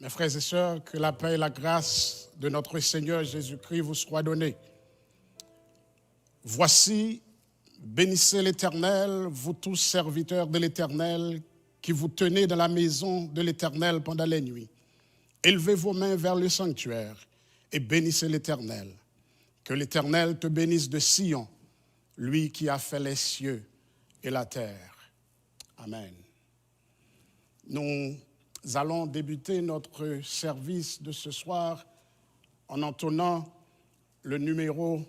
Mes frères et sœurs, que la paix et la grâce de notre Seigneur Jésus-Christ vous soient données. Voici, bénissez l'Éternel, vous tous serviteurs de l'Éternel, qui vous tenez dans la maison de l'Éternel pendant les nuits. Élevez vos mains vers le sanctuaire et bénissez l'Éternel. Que l'Éternel te bénisse de Sion, lui qui a fait les cieux et la terre. Amen. Nous allons débuter notre service de ce soir en entonnant le numéro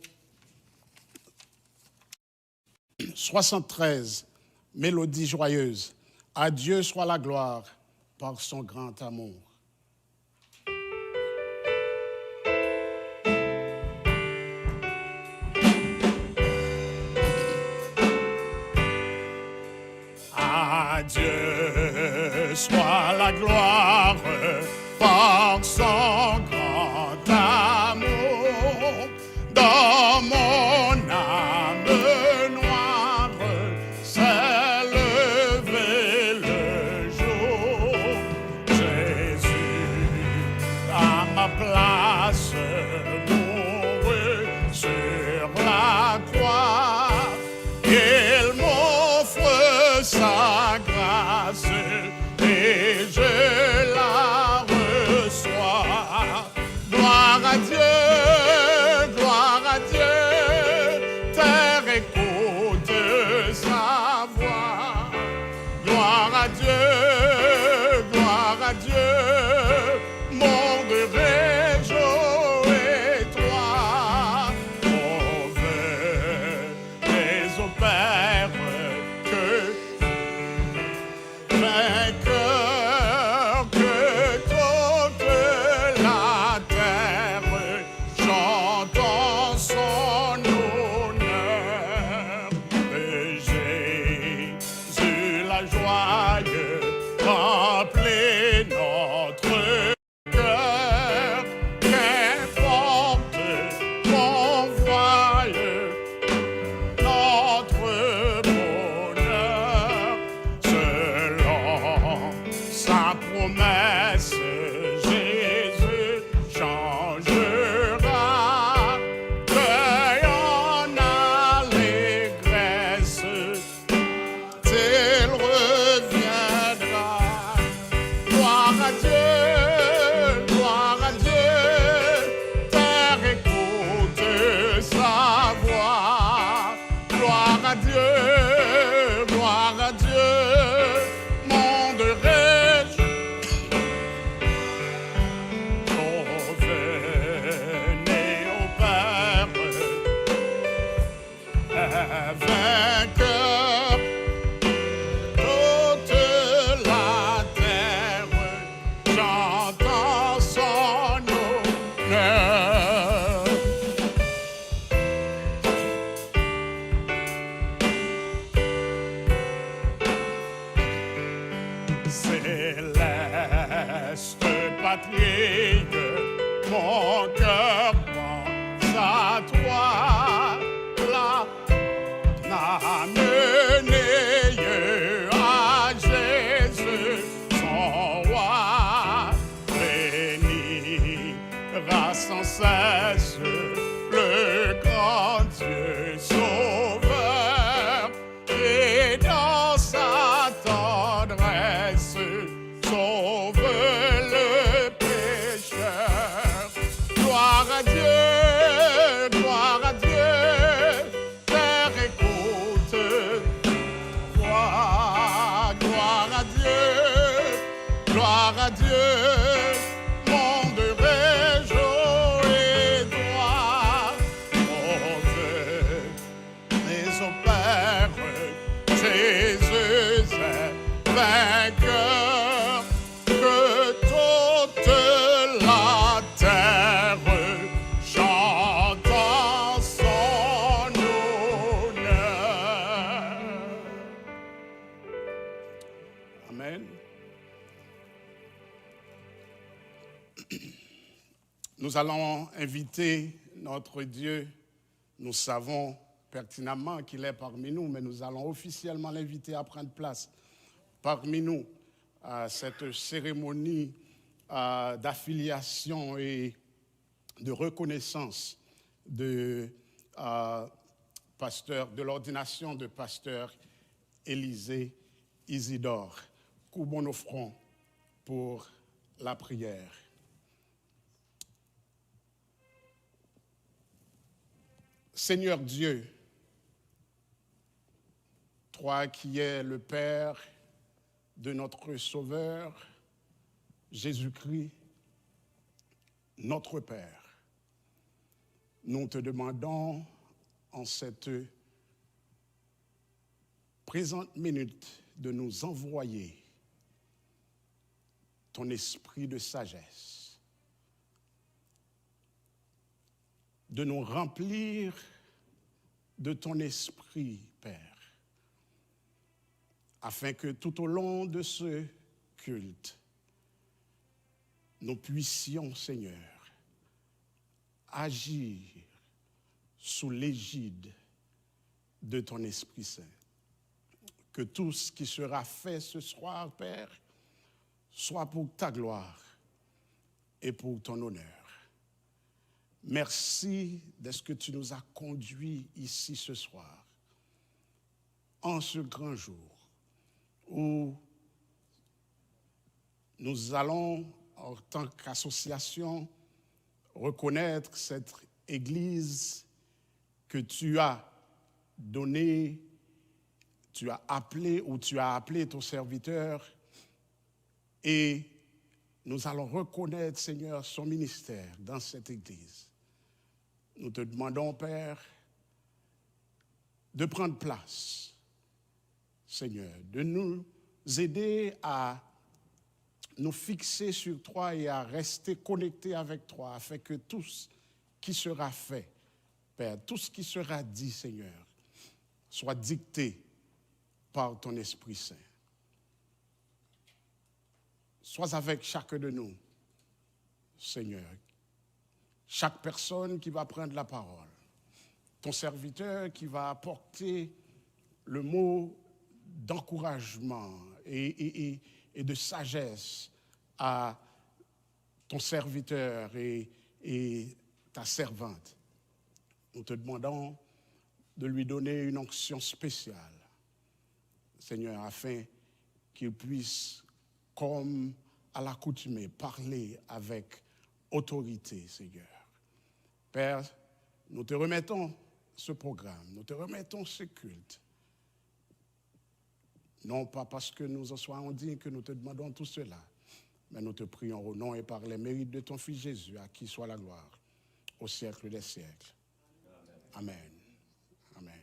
73, Mélodie joyeuse. À Dieu soit la gloire par son grand amour. À Dieu soit la gloire par son grand amour. Dans mon âme noire s'est levé le jour. Jésus, à ma place, mourut sur la croix. Il m'offre sa grâce et je la reçois. vainqueur. Toute la terre j'entends son honneur. Céleste patrie, mon cœur pense à toi, là n'a mené à Jésus, son roi, bénira sans cesse le grand Dieu sauveur, et dans sa tendresse sauve le pécheur. Gloire à Dieu, gloire à Dieu, terre écoute, gloire à Dieu, gloire à Dieu, monde réjouis-toi, monte les opères, Jésus est vainqueur, que toute la terre chante en son honneur. Amen. Nous allons inviter notre Dieu. Nous savons pertinemment qu'il est parmi nous, mais nous allons officiellement l'inviter à prendre place parmi nous à cette cérémonie d'affiliation et de reconnaissance de l'ordination de pasteur Élisée Isidore. Courbons nos fronts pour la prière. Seigneur Dieu, toi qui es le Père de notre Sauveur, Jésus-Christ, notre Père, nous te demandons en cette présente minute de nous envoyer ton esprit de sagesse, de nous remplir de ton esprit, Père, afin que tout au long de ce culte, nous puissions, Seigneur, agir sous l'égide de ton Esprit Saint. Que tout ce qui sera fait ce soir, Père, soit pour ta gloire et pour ton honneur. Merci de ce que tu nous as conduits ici ce soir, en ce grand jour où nous allons, en tant qu'association, reconnaître cette Église que tu as donnée, tu as appelé ton serviteur, et nous allons reconnaître, Seigneur, son ministère dans cette Église. Nous te demandons, Père, de prendre place, Seigneur, de nous aider à nous fixer sur toi et à rester connectés avec toi, afin que tout ce qui sera fait, Père, tout ce qui sera dit, Seigneur, soit dicté par ton Esprit Saint. Sois avec chacun de nous, Seigneur. Chaque personne qui va prendre la parole, ton serviteur qui va apporter le mot d'encouragement et de sagesse à ton serviteur et ta servante. Nous te demandons de lui donner une onction spéciale, Seigneur, afin qu'il puisse, comme à l'accoutumée, parler avec autorité, Seigneur. Père, nous te remettons ce programme, nous te remettons ce culte. Non pas parce que nous en soyons dignes que nous te demandons tout cela, mais nous te prions au nom et par les mérites de ton Fils Jésus, à qui soit la gloire, au siècle des siècles. Amen. Amen.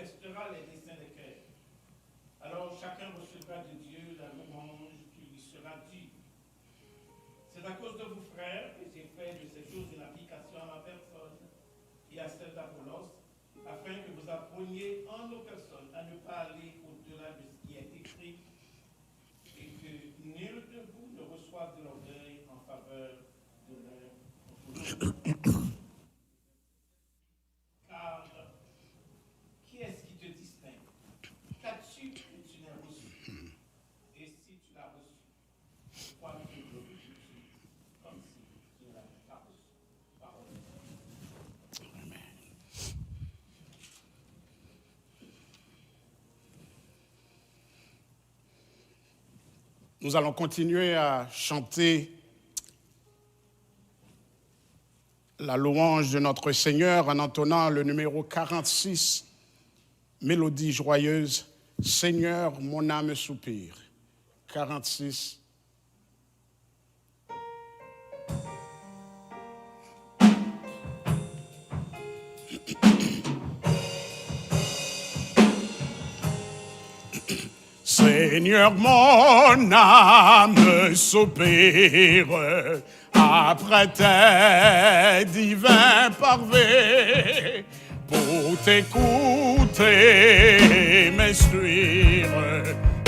manifestera les desseins des cœurs. Alors chacun recevra de Dieu la louange qui lui sera due. C'est à cause de vous, frères, que j'ai fait de ces choses une application à ma personne et à celle d'Apollos, afin que vous appreniez en nos personnes à ne pas aller au-delà de ce qui est écrit, et que nul de vous ne reçoive de l'orgueil en faveur de l'un. Car qui est-ce qui te distingue? Qu'as-tu que tu n'as reçu? Et si tu l'as reçu, pourquoi ne te glorifies-tu comme si tu ne l'avais pas reçu? Parole de Dieu. Amen. Nous allons continuer à chanter la louange de notre Seigneur en entonnant le numéro 46, Mélodie joyeuse, Seigneur, mon âme soupire. 46. Seigneur, mon âme soupire après tes divins parvers pour t'écouter m'instruire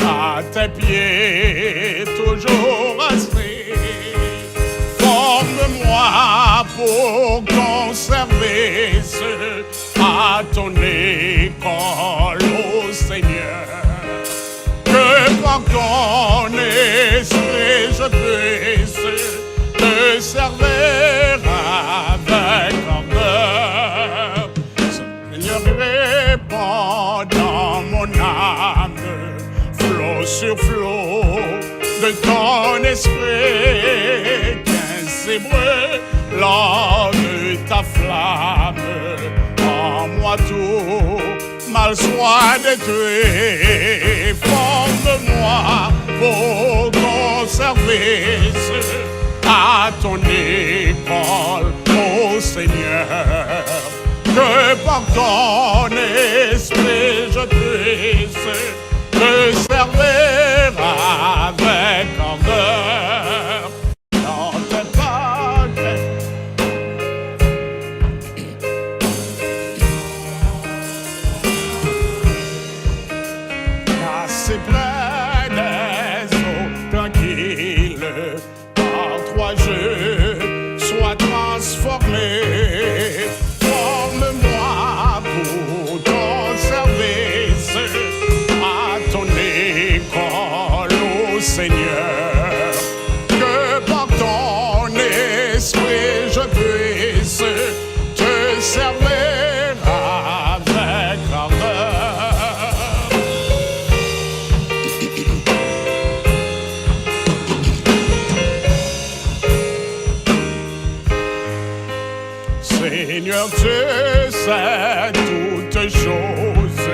à tes pieds toujours assis. Forme-moi pour ton service à ton école, ô Seigneur. Que par ton esprit je puisse te servir avec ardeur. Seigneur, répands dans mon âme, flot sur flot de ton esprit, qu'ainsi brûle lors de ta flamme, en moi tout mal soit détruit. Forme-moi pour ton service à ton école, ô Seigneur. Que par ton esprit je puisse te servir avec ardeur. Dans tes pages, assez près des eaux tranquilles, par toi je sois transformé. Forme-moi pour ton service à ton école, ô Seigneur. Que par ton esprit je puisse te servir avec ardeur. Seigneur, tu sais toutes choses,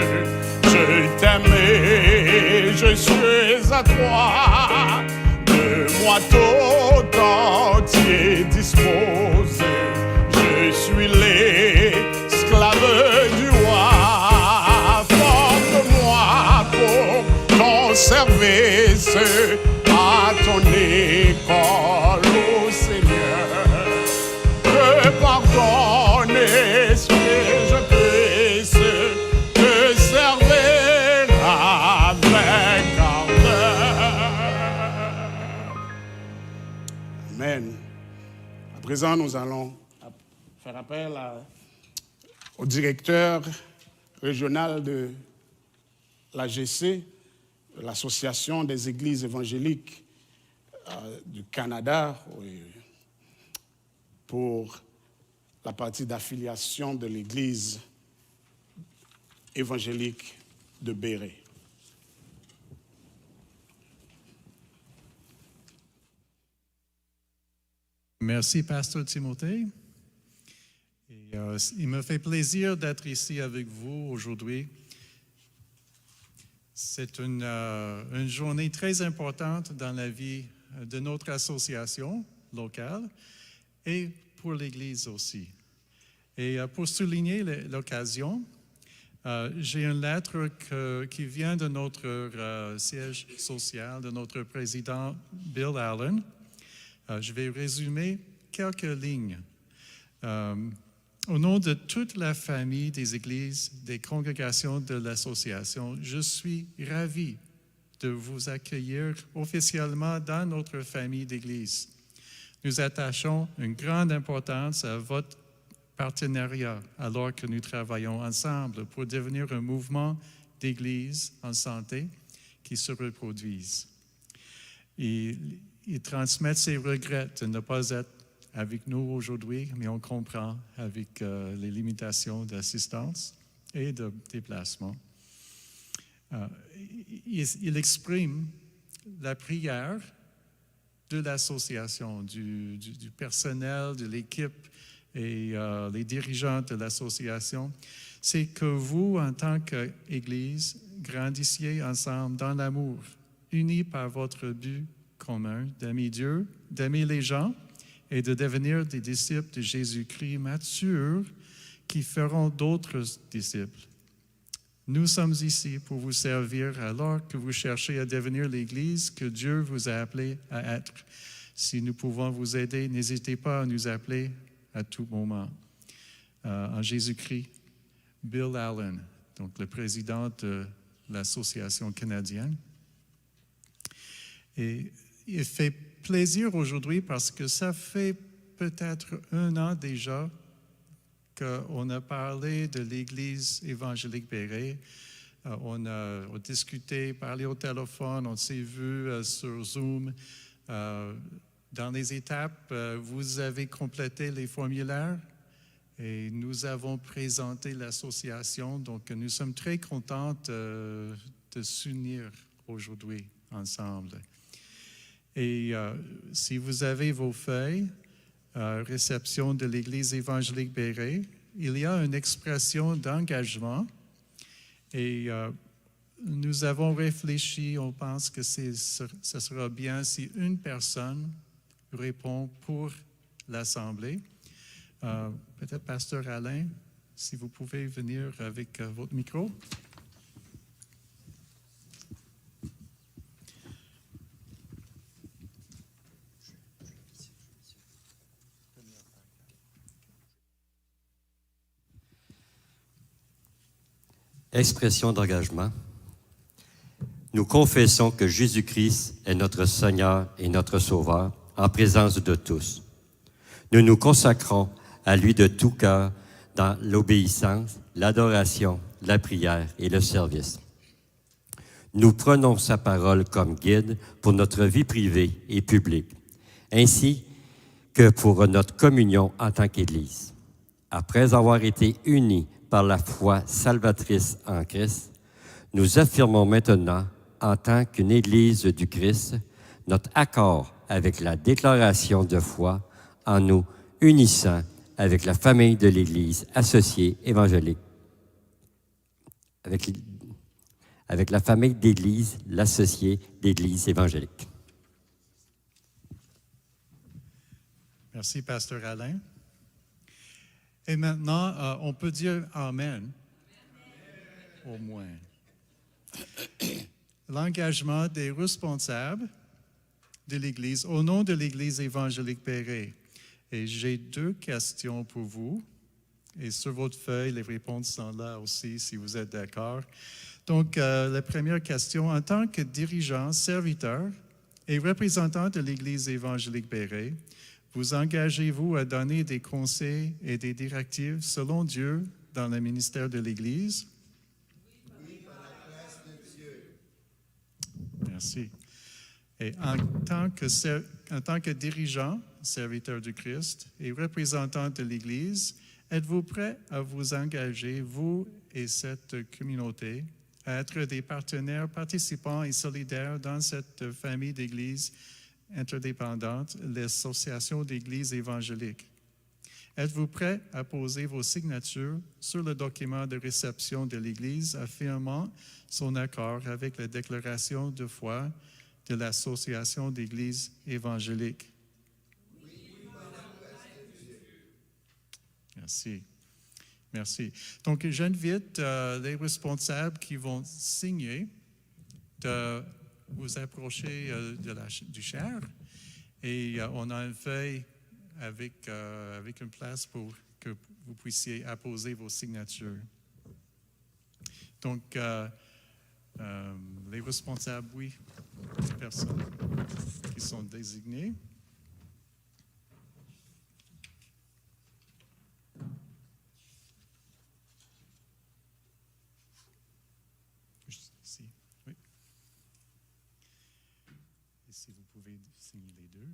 je t'aime et je suis à toi. De moi tout entier dispose, je suis l'esclave du roi. Forme-moi pour ton service à ton école, ô Seigneur. Que par ton esprit je puisse te servir avec ardeur. Amen. À présent, nous allons faire appel au directeur régional de l'AGC, l'Association des Églises évangéliques du Canada, pour la partie d'affiliation de l'Église évangélique de Béret. Merci, Pasteur Timothée. Et, il me fait plaisir d'être ici avec vous aujourd'hui. C'est une journée très importante dans la vie de notre association locale et pour l'Église aussi. Et pour souligner l'occasion, J'ai une lettre qui vient de notre siège social, de notre président Bill Allen. Je vais résumer quelques lignes. Au nom de toute la famille des églises, des congrégations de l'association, je suis ravi de vous accueillir officiellement dans notre famille d'églises. Nous attachons une grande importance à votre partenariat alors que nous travaillons ensemble pour devenir un mouvement d'églises en santé qui se reproduisent. Il transmet ses regrets de ne pas être avec nous aujourd'hui, mais on comprend avec les limitations d'assistance et de déplacement. Il exprime la prière de l'association, du personnel, de l'équipe et les dirigeants de l'association. C'est que vous, en tant qu'Église, grandissiez ensemble dans l'amour, unis par votre but commun d'aimer Dieu, d'aimer les gens et de devenir des disciples de Jésus-Christ matures qui feront d'autres disciples. Nous sommes ici pour vous servir alors que vous cherchez à devenir l'Église que Dieu vous a appelé à être. Si nous pouvons vous aider, n'hésitez pas à nous appeler à tout moment. En Jésus-Christ, Bill Allen, donc le président de l'Association canadienne. Et il fait plaisir aujourd'hui parce que ça fait peut-être 1 an déjà qu'on a parlé de l'Église évangélique Béret. On a discuté, parlé au téléphone, on s'est vu sur Zoom. Dans les étapes, vous avez complété les formulaires et nous avons présenté l'association. Donc, nous sommes très contents de s'unir aujourd'hui ensemble. Et si vous avez vos feuilles, réception de l'Église évangélique Béret, il y a une expression d'engagement et nous avons réfléchi, on pense que ce sera bien si une personne répond pour l'Assemblée. Peut-être Pasteur Alain, si vous pouvez venir avec votre micro. Expression d'engagement. Nous confessons que Jésus-Christ est notre Seigneur et notre Sauveur en présence de tous. Nous nous consacrons à lui de tout cœur dans l'obéissance, l'adoration, la prière et le service. Nous prenons sa parole comme guide pour notre vie privée et publique, ainsi que pour notre communion en tant qu'Église. Après avoir été unis par la foi salvatrice en Christ, nous affirmons maintenant, en tant qu'une Église du Christ, notre accord avec la déclaration de foi en nous unissant avec la famille de l'Église associée évangélique, avec la famille d'Église, l'associée d'Église évangélique. Merci, Pasteur Alain. Et maintenant, on peut dire Amen. Au moins. L'engagement des responsables de l'Église, au nom de l'Église évangélique Béret. Et j'ai 2 questions pour vous. Et sur votre feuille, les réponses sont là aussi, si vous êtes d'accord. Donc, la première question, en tant que dirigeant, serviteur et représentant de l'Église évangélique Béret, vous engagez-vous à donner des conseils et des directives selon Dieu dans le ministère de l'Église? Oui, par la grâce de Dieu. Merci. Et en tant que dirigeant, serviteur du Christ et représentant de l'Église, êtes-vous prêt à vous engager, vous et cette communauté, à être des partenaires participants et solidaires dans cette famille d'Églises interdépendante, l'Association d'Églises évangéliques? Êtes-vous prêt à poser vos signatures sur le document de réception de l'Église affirmant son accord avec la déclaration de foi de l'Association d'Églises évangéliques? Oui, par la grâce de Dieu. Merci. Merci. Donc, j'invite les responsables qui vont signer de vous approcher du chair. Et on a une feuille avec une place pour que vous puissiez apposer vos signatures. Donc, les responsables, oui, les personnes qui sont désignées. Juste ici, oui. Et si vous pouvez signer les deux.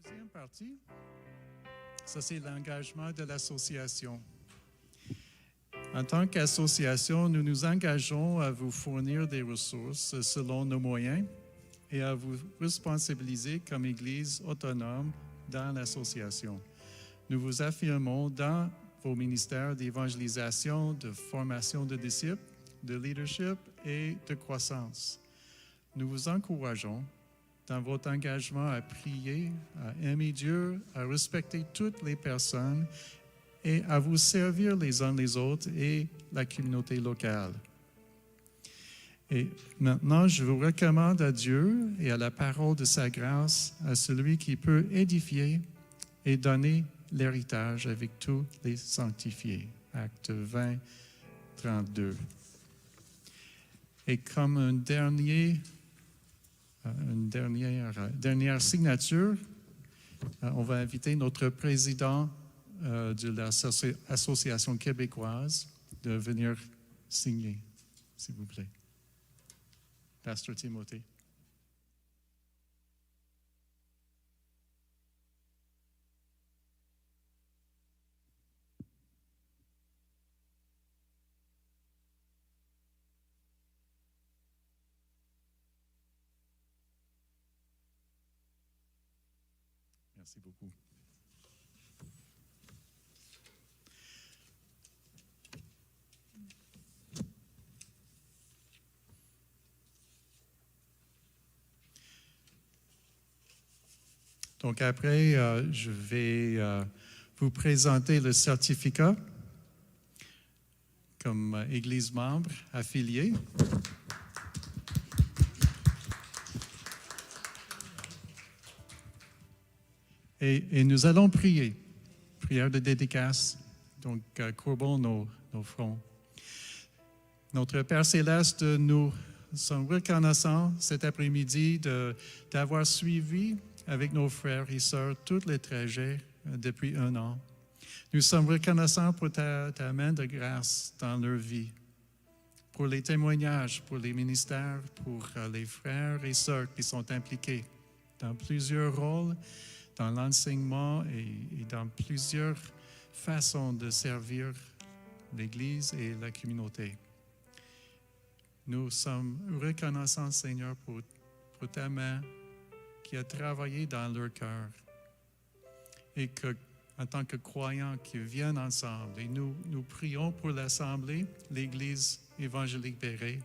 Deuxième partie, ça c'est l'engagement de l'association. En tant qu'association, nous nous engageons à vous fournir des ressources selon nos moyens et à vous responsabiliser comme Église autonome dans l'association. Nous vous affirmons dans vos ministères d'évangélisation, de formation de disciples, de leadership et de croissance. Nous vous encourageons dans votre engagement à prier, à aimer Dieu, à respecter toutes les personnes et à vous servir les uns les autres et la communauté locale. Et maintenant, je vous recommande à Dieu et à la parole de sa grâce, à celui qui peut édifier, et donner l'héritage avec tous les sanctifiés. Acte 20, 32. Et comme une dernière signature, on va inviter notre président de l'Association québécoise de venir signer, s'il vous plaît. Pasteur Timothée. Merci beaucoup. Donc après, je vais vous présenter le certificat comme Église membre affiliée. Et nous allons prier. Prière de dédicace. Donc, courbons nos fronts. Notre Père Céleste, nous sommes reconnaissants cet après-midi d'avoir suivi avec nos frères et sœurs tous les trajets depuis 1 an. Nous sommes reconnaissants pour ta main de grâce dans leur vie, pour les témoignages, pour les ministères, pour les frères et sœurs qui sont impliqués dans plusieurs rôles, dans l'enseignement et dans plusieurs façons de servir l'Église et la communauté. Nous sommes reconnaissants, Seigneur, pour ta main qui a travaillé dans leur cœur et que, en tant que croyants qui viennent ensemble, et nous prions pour l'Assemblée, l'Église évangélique Béret,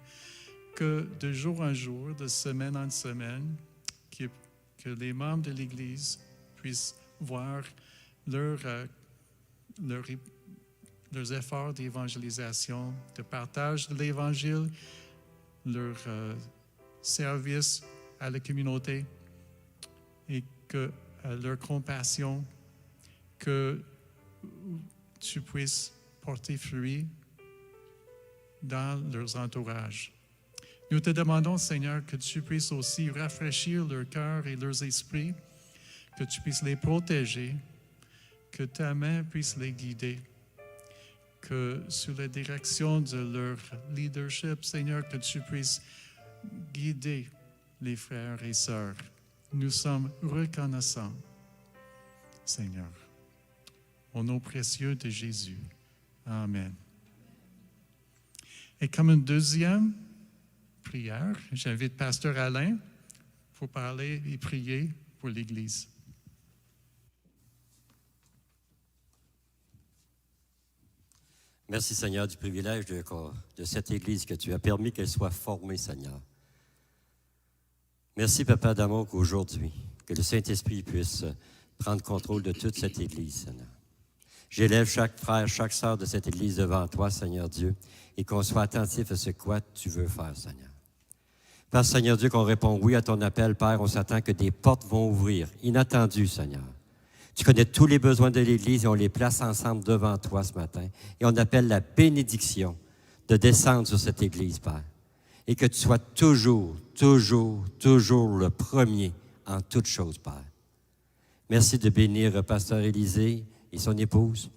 que de jour en jour, de semaine en semaine, que les membres de l'Église puissent voir leurs efforts d'évangélisation, de partage de l'Évangile, leur service à la communauté et que leur compassion, que tu puisses porter fruit dans leurs entourages. Nous te demandons, Seigneur, que tu puisses aussi rafraîchir leur cœur et leurs esprits, que tu puisses les protéger, que ta main puisse les guider, que sous la direction de leur leadership, Seigneur, que tu puisses guider les frères et sœurs. Nous sommes reconnaissants, Seigneur. Au nom précieux de Jésus. Amen. Et comme une deuxième prière, j'invite Pasteur Alain pour parler et prier pour l'Église. Merci, Seigneur, du privilège de cette Église que tu as permis qu'elle soit formée, Seigneur. Merci, Papa d'amour, qu'aujourd'hui, que le Saint-Esprit puisse prendre contrôle de toute cette Église, Seigneur. J'élève chaque frère, chaque sœur de cette Église devant toi, Seigneur Dieu, et qu'on soit attentif à ce que tu veux faire, Seigneur. Père, Seigneur Dieu, qu'on répond oui à ton appel, Père, on s'attend que des portes vont ouvrir, inattendues, Seigneur. Tu connais tous les besoins de l'Église et on les place ensemble devant toi ce matin. Et on appelle la bénédiction de descendre sur cette Église, Père. Et que tu sois toujours, toujours, toujours le premier en toutes choses, Père. Merci de bénir Pasteur Élisée et son épouse.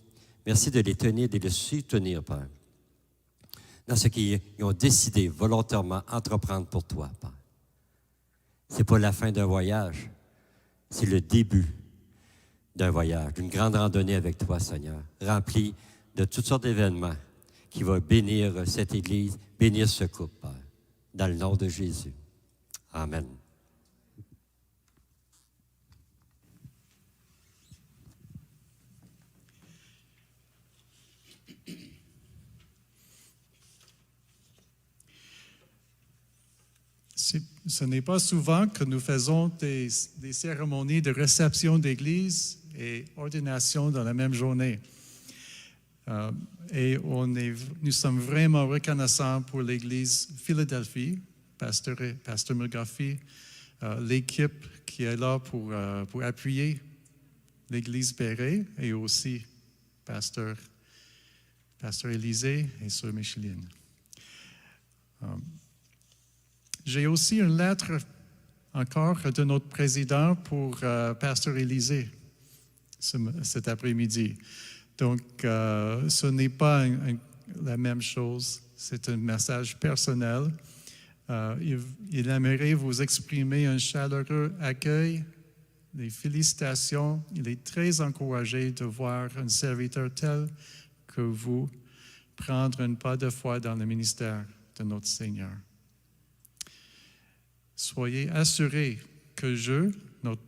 Merci de les tenir, de les soutenir, Père, dans ce qu'ils ont décidé volontairement entreprendre pour toi, Père. Ce n'est pas la fin d'un voyage, c'est le début d'un voyage, d'une grande randonnée avec toi, Seigneur, remplie de toutes sortes d'événements qui vont bénir cette Église, bénir ce couple, Père, dans le nom de Jésus. Amen. Ce n'est pas souvent que nous faisons des cérémonies de réception d'église et ordination dans la même journée. Et nous sommes vraiment reconnaissants pour l'église Philadelphie, Pasteur McGuffey, l'équipe qui est là pour appuyer l'Église Béret et aussi Pasteur Élisée et Sœur Micheline. J'ai aussi une lettre encore de notre président pour Pasteur Élisée cet après-midi. Donc, ce n'est pas la même chose, c'est un message personnel. Il aimerait vous exprimer un chaleureux accueil, des félicitations. Il est très encouragé de voir un serviteur tel que vous prendre un pas de foi dans le ministère de notre Seigneur. Soyez assurés que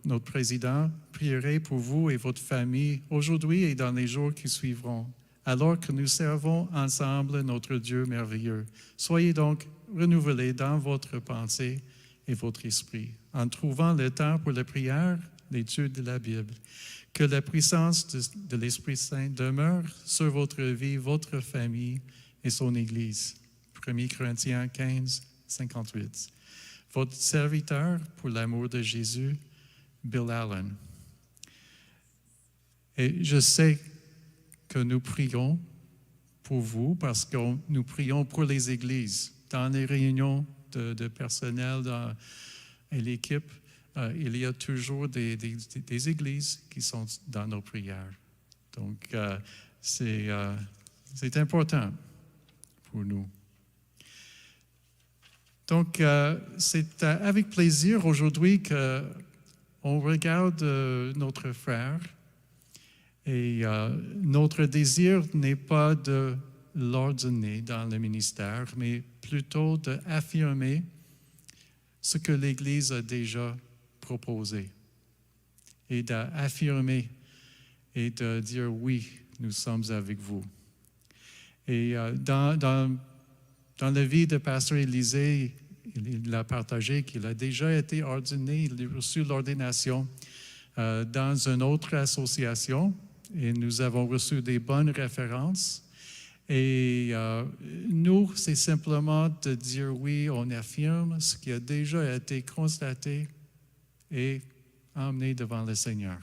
notre président, prierai pour vous et votre famille aujourd'hui et dans les jours qui suivront, alors que nous servons ensemble notre Dieu merveilleux. Soyez donc renouvelés dans votre pensée et votre esprit, en trouvant le temps pour la prière, l'étude de la Bible. Que la puissance de l'Esprit Saint demeure sur votre vie, votre famille et son Église. 1 Corinthiens 15, 58. Votre serviteur, pour l'amour de Jésus, Bill Allen. Et je sais que nous prions pour vous parce que nous prions pour les églises. Dans les réunions de personnel et l'équipe, il y a toujours des églises qui sont dans nos prières. Donc, c'est important pour nous. Donc, c'est avec plaisir aujourd'hui qu'on regarde notre frère et notre désir n'est pas de l'ordonner dans le ministère, mais plutôt d'affirmer ce que l'Église a déjà proposé et d'affirmer et de dire oui, nous sommes avec vous. Et dans la vie de Pasteur Élisée, il a partagé qu'il a déjà été ordonné, il a reçu l'ordination dans une autre association et nous avons reçu des bonnes références. Et nous, c'est simplement de dire oui, on affirme ce qui a déjà été constaté et emmené devant le Seigneur.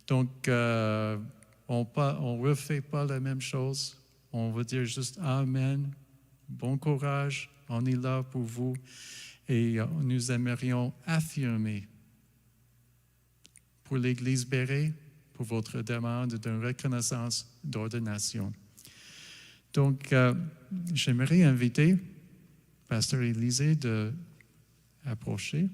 Donc, on ne refait pas la même chose, on va dire juste Amen. Bon courage, on est là pour vous et nous aimerions affirmer pour l'Église Béret, pour votre demande d'une reconnaissance d'ordination. Donc, j'aimerais inviter Pasteur Élisée d'approcher.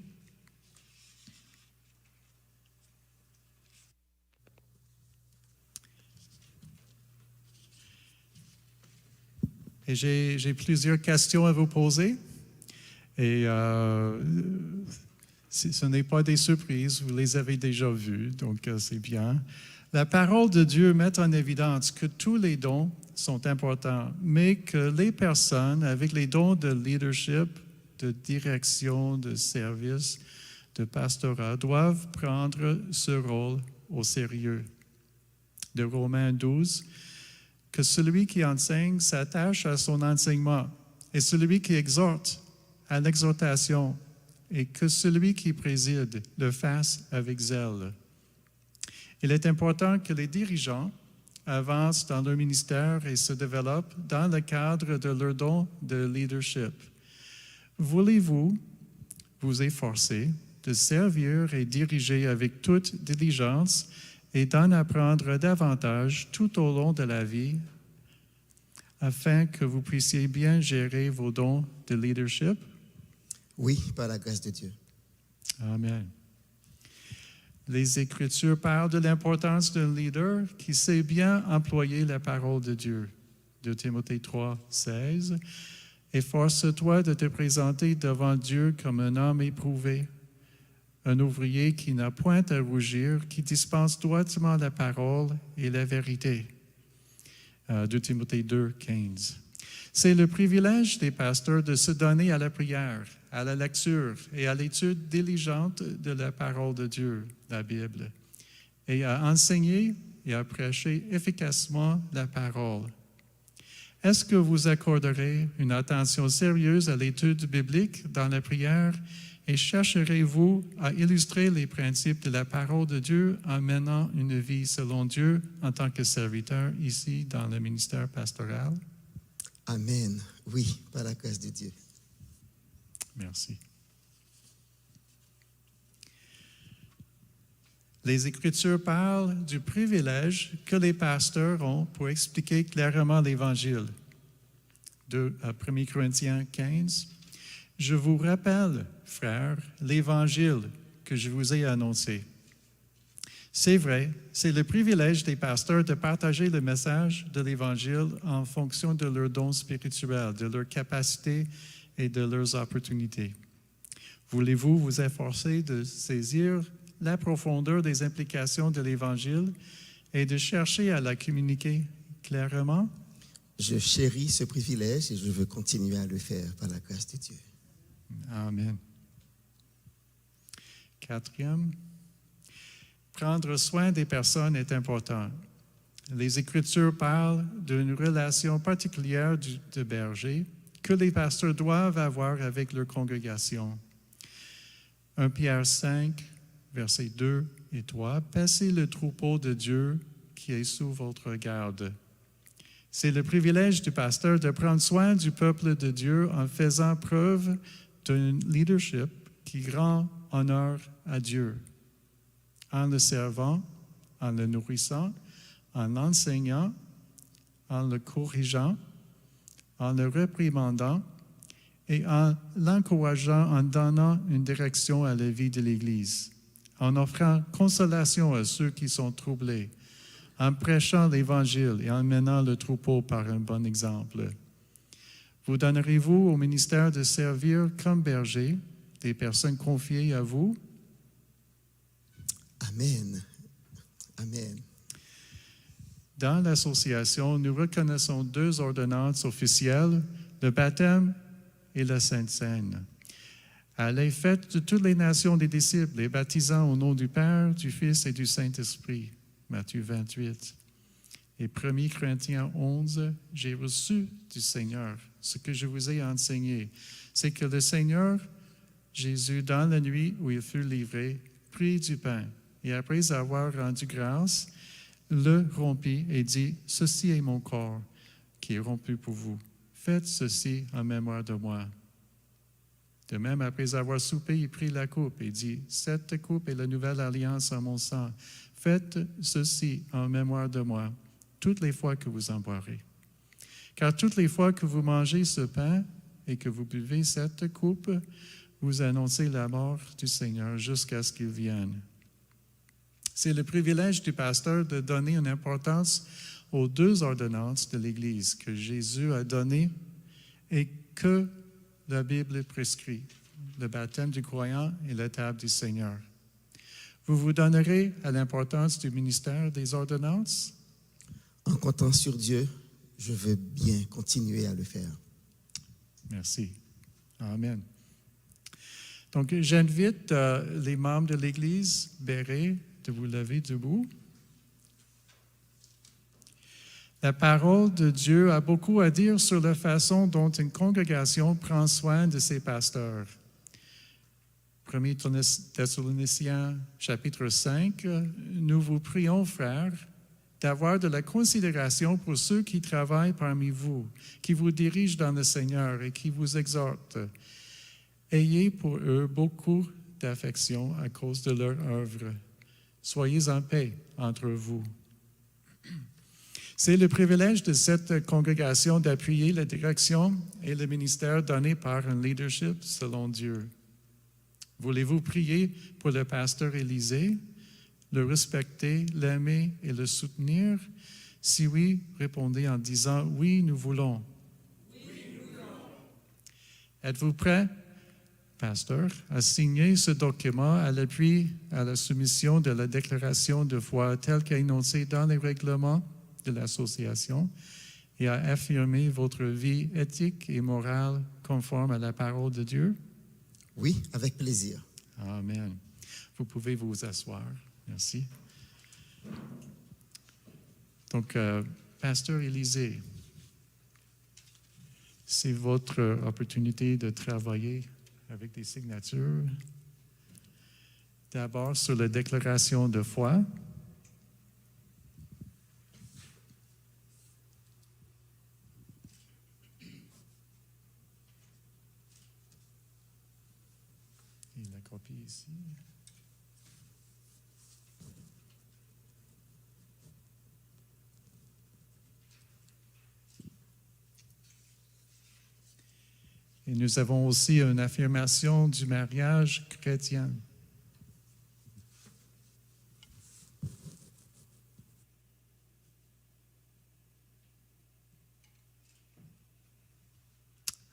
Et j'ai plusieurs questions à vous poser. Et ce n'est pas des surprises, vous les avez déjà vues, donc c'est bien. La parole de Dieu met en évidence que tous les dons sont importants, mais que les personnes avec les dons de leadership, de direction, de service, de pastorat doivent prendre ce rôle au sérieux. De Romains 12, que celui qui enseigne s'attache à son enseignement et celui qui exhorte à l'exhortation et que celui qui préside le fasse avec zèle. Il est important que les dirigeants avancent dans leur ministère et se développent dans le cadre de leur don de leadership. Voulez-vous vous efforcer de servir et diriger avec toute diligence et d'en apprendre davantage tout au long de la vie afin que vous puissiez bien gérer vos dons de leadership? Oui, par la grâce de Dieu. Amen. Les Écritures parlent de l'importance d'un leader qui sait bien employer la parole de Dieu. 2 Timothée 3, 16. Efforce-toi de te présenter devant Dieu comme un homme éprouvé, un ouvrier qui n'a point à rougir, qui dispense droitement la parole et la vérité. 2 Timothée 2, 15. C'est le privilège des pasteurs de se donner à la prière, à la lecture et à l'étude diligente de la parole de Dieu, la Bible, et à enseigner et à prêcher efficacement la parole. Est-ce que vous accorderez une attention sérieuse à l'étude biblique dans la prière Et chercherez-vous à illustrer les principes de la parole de Dieu en menant une vie selon Dieu en tant que serviteur ici dans le ministère pastoral? Amen. Oui, par la grâce de Dieu. Merci. Les Écritures parlent du privilège que les pasteurs ont pour expliquer clairement l'Évangile. 1 Corinthiens 15. Je vous rappelle, frères, l'Évangile que je vous ai annoncé. C'est vrai, c'est le privilège des pasteurs de partager le message de l'Évangile en fonction de leurs dons spirituels, de leurs capacités et de leurs opportunités. Voulez-vous vous efforcer de saisir la profondeur des implications de l'Évangile et de chercher à la communiquer clairement? Je chéris ce privilège et je veux continuer à le faire par la grâce de Dieu. Amen. 4e, prendre soin des personnes est important. Les Écritures parlent d'une relation particulière de berger que les pasteurs doivent avoir avec leur congrégation. 1 Pierre 5, versets 2 et 3, « Paissez le troupeau de Dieu qui est sous votre garde. » C'est le privilège du pasteur de prendre soin du peuple de Dieu en faisant preuve d'un leadership qui rend honneur à Dieu, en le servant, en le nourrissant, en l'enseignant, en le corrigeant, en le réprimandant et en l'encourageant en donnant une direction à la vie de l'Église, en offrant consolation à ceux qui sont troublés, en prêchant l'Évangile et en menant le troupeau par un bon exemple. Vous donnerez-vous au ministère de servir comme berger des personnes confiées à vous? Amen. Amen. Dans l'association, nous reconnaissons 2 ordonnances officielles, le baptême et la Sainte Seine. Allez, faites de toutes les nations des disciples, les baptisant au nom du Père, du Fils et du Saint-Esprit. Matthieu 28. Et 1 Corinthiens 11, j'ai reçu du Seigneur ce que je vous ai enseigné. C'est que le Seigneur, Jésus, dans la nuit où il fut livré, prit du pain et après avoir rendu grâce, le rompit et dit, « Ceci est mon corps qui est rompu pour vous. Faites ceci en mémoire de moi. » De même, après avoir soupé, il prit la coupe et dit, « Cette coupe est la nouvelle alliance en mon sang. Faites ceci en mémoire de moi, toutes les fois que vous en boirez. Car toutes les fois que vous mangez ce pain et que vous buvez cette coupe, vous annoncez la mort du Seigneur jusqu'à ce qu'il vienne. » C'est le privilège du pasteur de donner une importance aux 2 ordonnances de l'Église que Jésus a données et que la Bible prescrit, le baptême du croyant et la table du Seigneur. Vous vous donnerez à l'importance du ministère des ordonnances? En comptant sur Dieu, je veux bien continuer à le faire. Merci. Amen. Donc, j'invite les membres de l'Église Béret de vous lever debout. La parole de Dieu a beaucoup à dire sur la façon dont une congrégation prend soin de ses pasteurs. 1 Thessaloniciens, chapitre 5, nous vous prions, frères, d'avoir de la considération pour ceux qui travaillent parmi vous, qui vous dirigent dans le Seigneur et qui vous exhortent. Ayez pour eux beaucoup d'affection à cause de leur œuvre. Soyez en paix entre vous. C'est le privilège de cette congrégation d'appuyer la direction et le ministère donné par un leadership selon Dieu. Voulez-vous prier pour le pasteur Élisée, le respecter, l'aimer et le soutenir? Si oui, répondez en disant « Oui, nous voulons. » Êtes-vous prêt, pasteur, à signer ce document à l'appui à la soumission de la déclaration de foi telle qu'énoncée dans les règlements de l'association et à affirmer votre vie éthique et morale conforme à la parole de Dieu? Oui, avec plaisir. Amen. Vous pouvez vous asseoir. Merci. Donc, pasteur Élisée, c'est votre opportunité de travailler avec des signatures. D'abord sur la déclaration de foi. Et la copie ici. Et nous avons aussi une affirmation du mariage chrétien.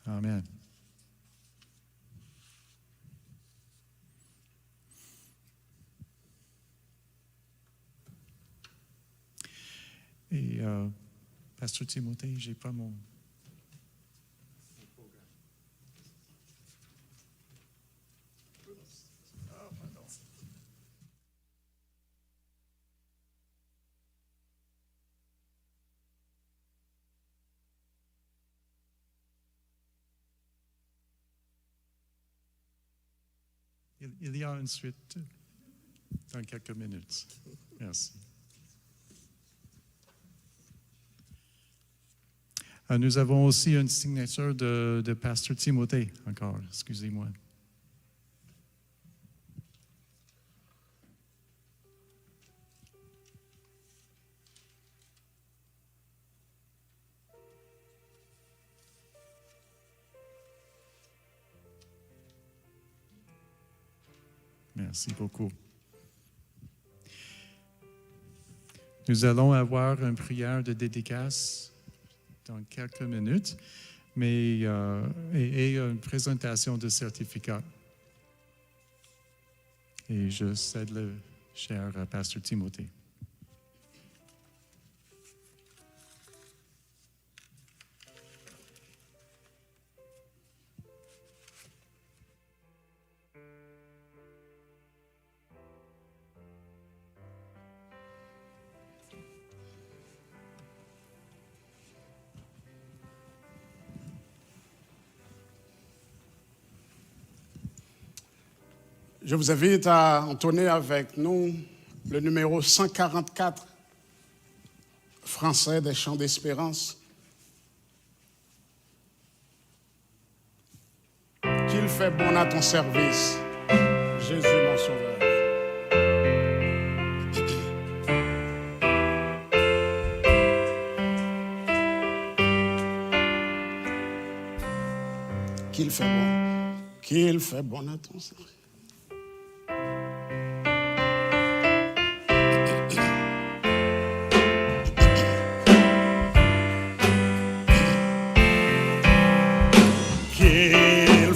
Amen. Et Pasteur Timothée, j'ai pas mon... Il y a une suite dans quelques minutes. Merci. Nous avons aussi une signature de Pasteur Timothée, encore, excusez-moi. Merci beaucoup. Nous allons avoir une prière de dédicace dans quelques minutes, mais et une présentation de certificat. Et je cède le cher Pasteur Timothée. Je vous invite à entonner avec nous le numéro 144 français des Chants d'Espérance. Qu'il fait bon à ton service, Jésus mon Sauveur. Qu'il fait bon à ton service.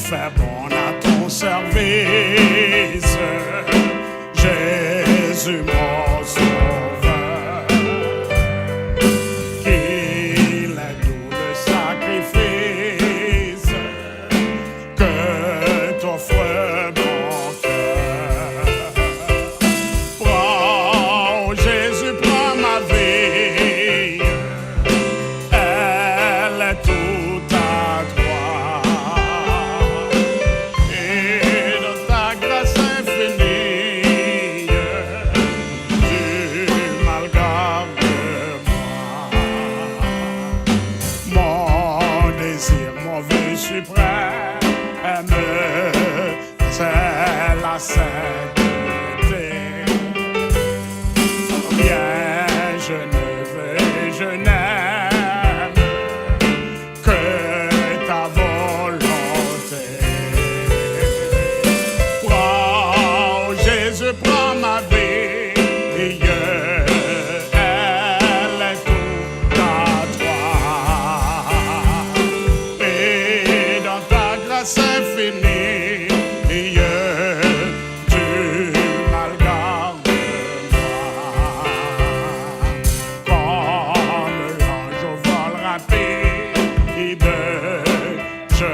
Fais bon à ton service, Jésus mon Sauveur. Qu'il est doux le sacrifice que t'offre mon cœur. Prends, Jésus, prends ma vie, elle est toute à toi. Suprême, c'est la sainteté. Bien, je ne veux, je n'aime que ta volonté. Prends, Jésus, prends ma vie, elle est toute à toi. C'est fini, tu malgardes-moi. Comme l'ange au vol rapide, je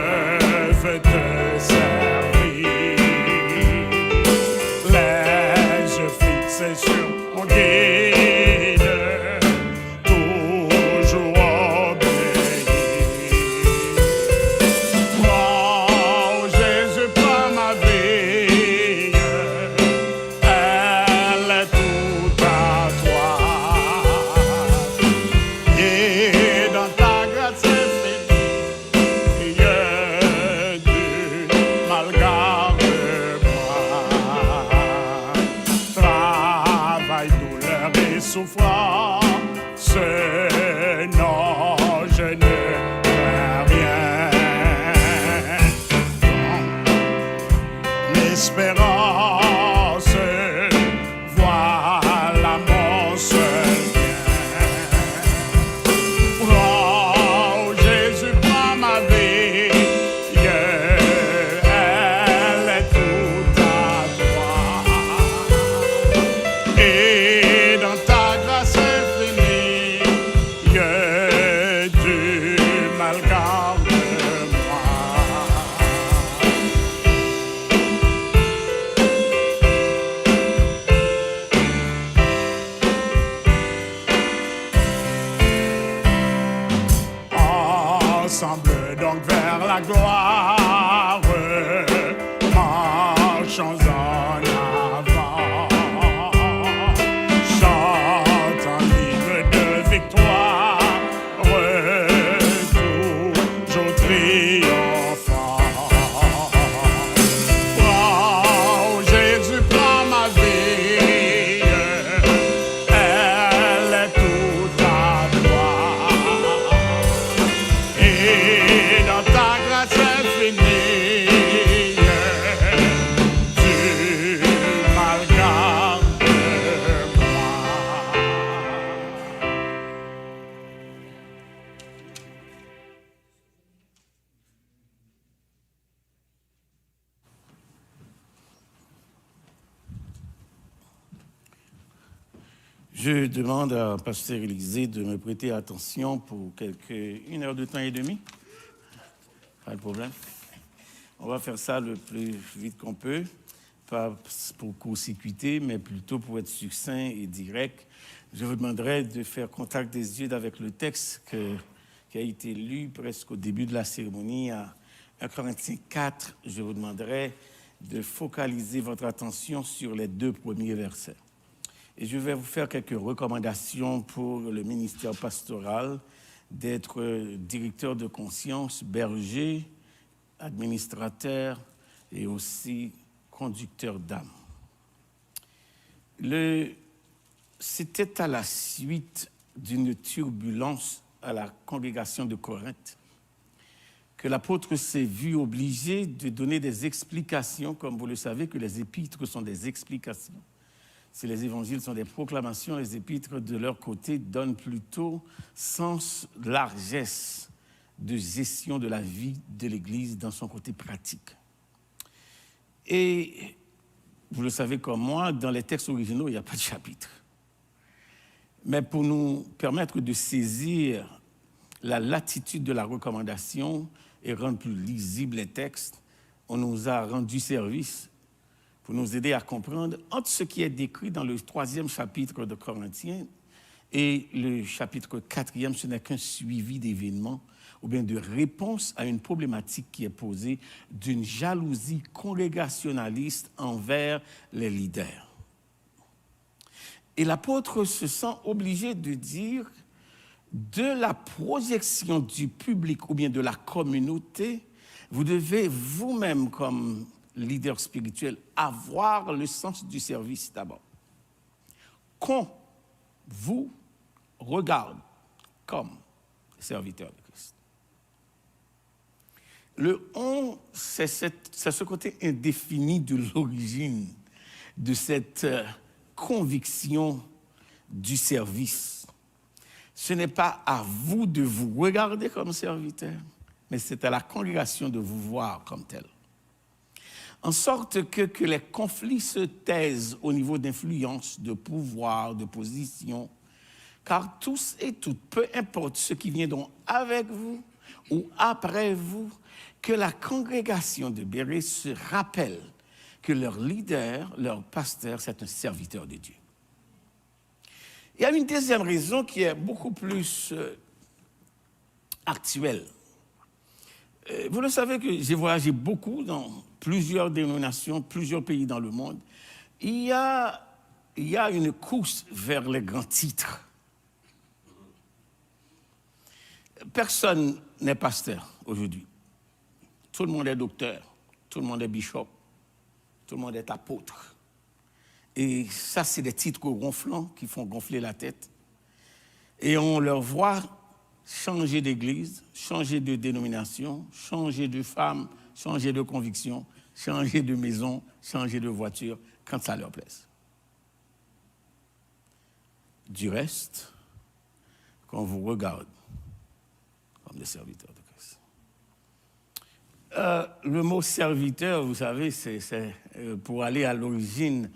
veux te servir. Les yeux fixés sur mon guide, toujours obéir. Jésus, mal garde-moi. Ensemble donc vers la gloire, marchons en avant, chantons l'hymne de victoire, toujours triomphant. Prends, Jésus, prends ma vie, elle est toute à toi. Et dans ta grâce infinie, tu mal gardes-moi. Je demande à Pasteur Élisée de me prêter attention pour une heure de temps et demi. Pas de problème. On va faire ça le plus vite qu'on peut, pas pour court-circuiter, mais plutôt pour être succinct et direct. Je vous demanderai de faire contact des yeux avec le texte qui a été lu presque au début de la cérémonie à 1 Corinthiens 4. Je vous demanderai de focaliser votre attention sur les 2 premiers versets. Et je vais vous faire quelques recommandations pour le ministère pastoral, d'être directeur de conscience, berger, administrateur et aussi conducteur d'âme. C'était à la suite d'une turbulence à la congrégation de Corinthe que l'apôtre s'est vu obligé de donner des explications, comme vous le savez, que les épîtres sont des explications. Si les évangiles sont des proclamations, les épîtres, de leur côté, donnent plutôt sens, largesse de gestion de la vie de l'Église dans son côté pratique. Et vous le savez comme moi, dans les textes originaux, il n'y a pas de chapitre. Mais pour nous permettre de saisir la latitude de la recommandation et rendre plus lisibles les textes, on nous a rendu service pour nous aider à comprendre entre ce qui est décrit dans le 3e chapitre de Corinthiens et le chapitre 4e, ce n'est qu'un suivi d'événements ou bien de réponse à une problématique qui est posée d'une jalousie congrégationaliste envers les leaders. Et l'apôtre se sent obligé de dire de la projection du public ou bien de la communauté, vous devez vous-même comme leader spirituel, avoir le sens du service d'abord. Qu'on vous regarde comme serviteur de Christ. Le on, c'est ce côté indéfini de l'origine de cette conviction du service. Ce n'est pas à vous de vous regarder comme serviteur, mais c'est à la congrégation de vous voir comme tel. En sorte que les conflits se taisent au niveau d'influence, de pouvoir, de position, car tous et toutes, peu importe ceux qui viendront avec vous ou après vous, que la congrégation de Béret se rappelle que leur leader, leur pasteur, c'est un serviteur de Dieu. Il y a une deuxième raison qui est beaucoup plus actuelle. Vous le savez que j'ai voyagé beaucoup dans plusieurs dénominations, plusieurs pays dans le monde. Il y a une course vers les grands titres. Personne n'est pasteur aujourd'hui. Tout le monde est docteur, tout le monde est bishop, tout le monde est apôtre. Et ça, c'est des titres gonflants qui font gonfler la tête. Et on leur voit changer d'église, changer de dénomination, changer de femme, changer de conviction, changer de maison, changer de voiture, quand ça leur plaise. Du reste, qu'on vous regarde comme des serviteurs de Christ. Le mot serviteur, vous savez, c'est pour aller à l'origine,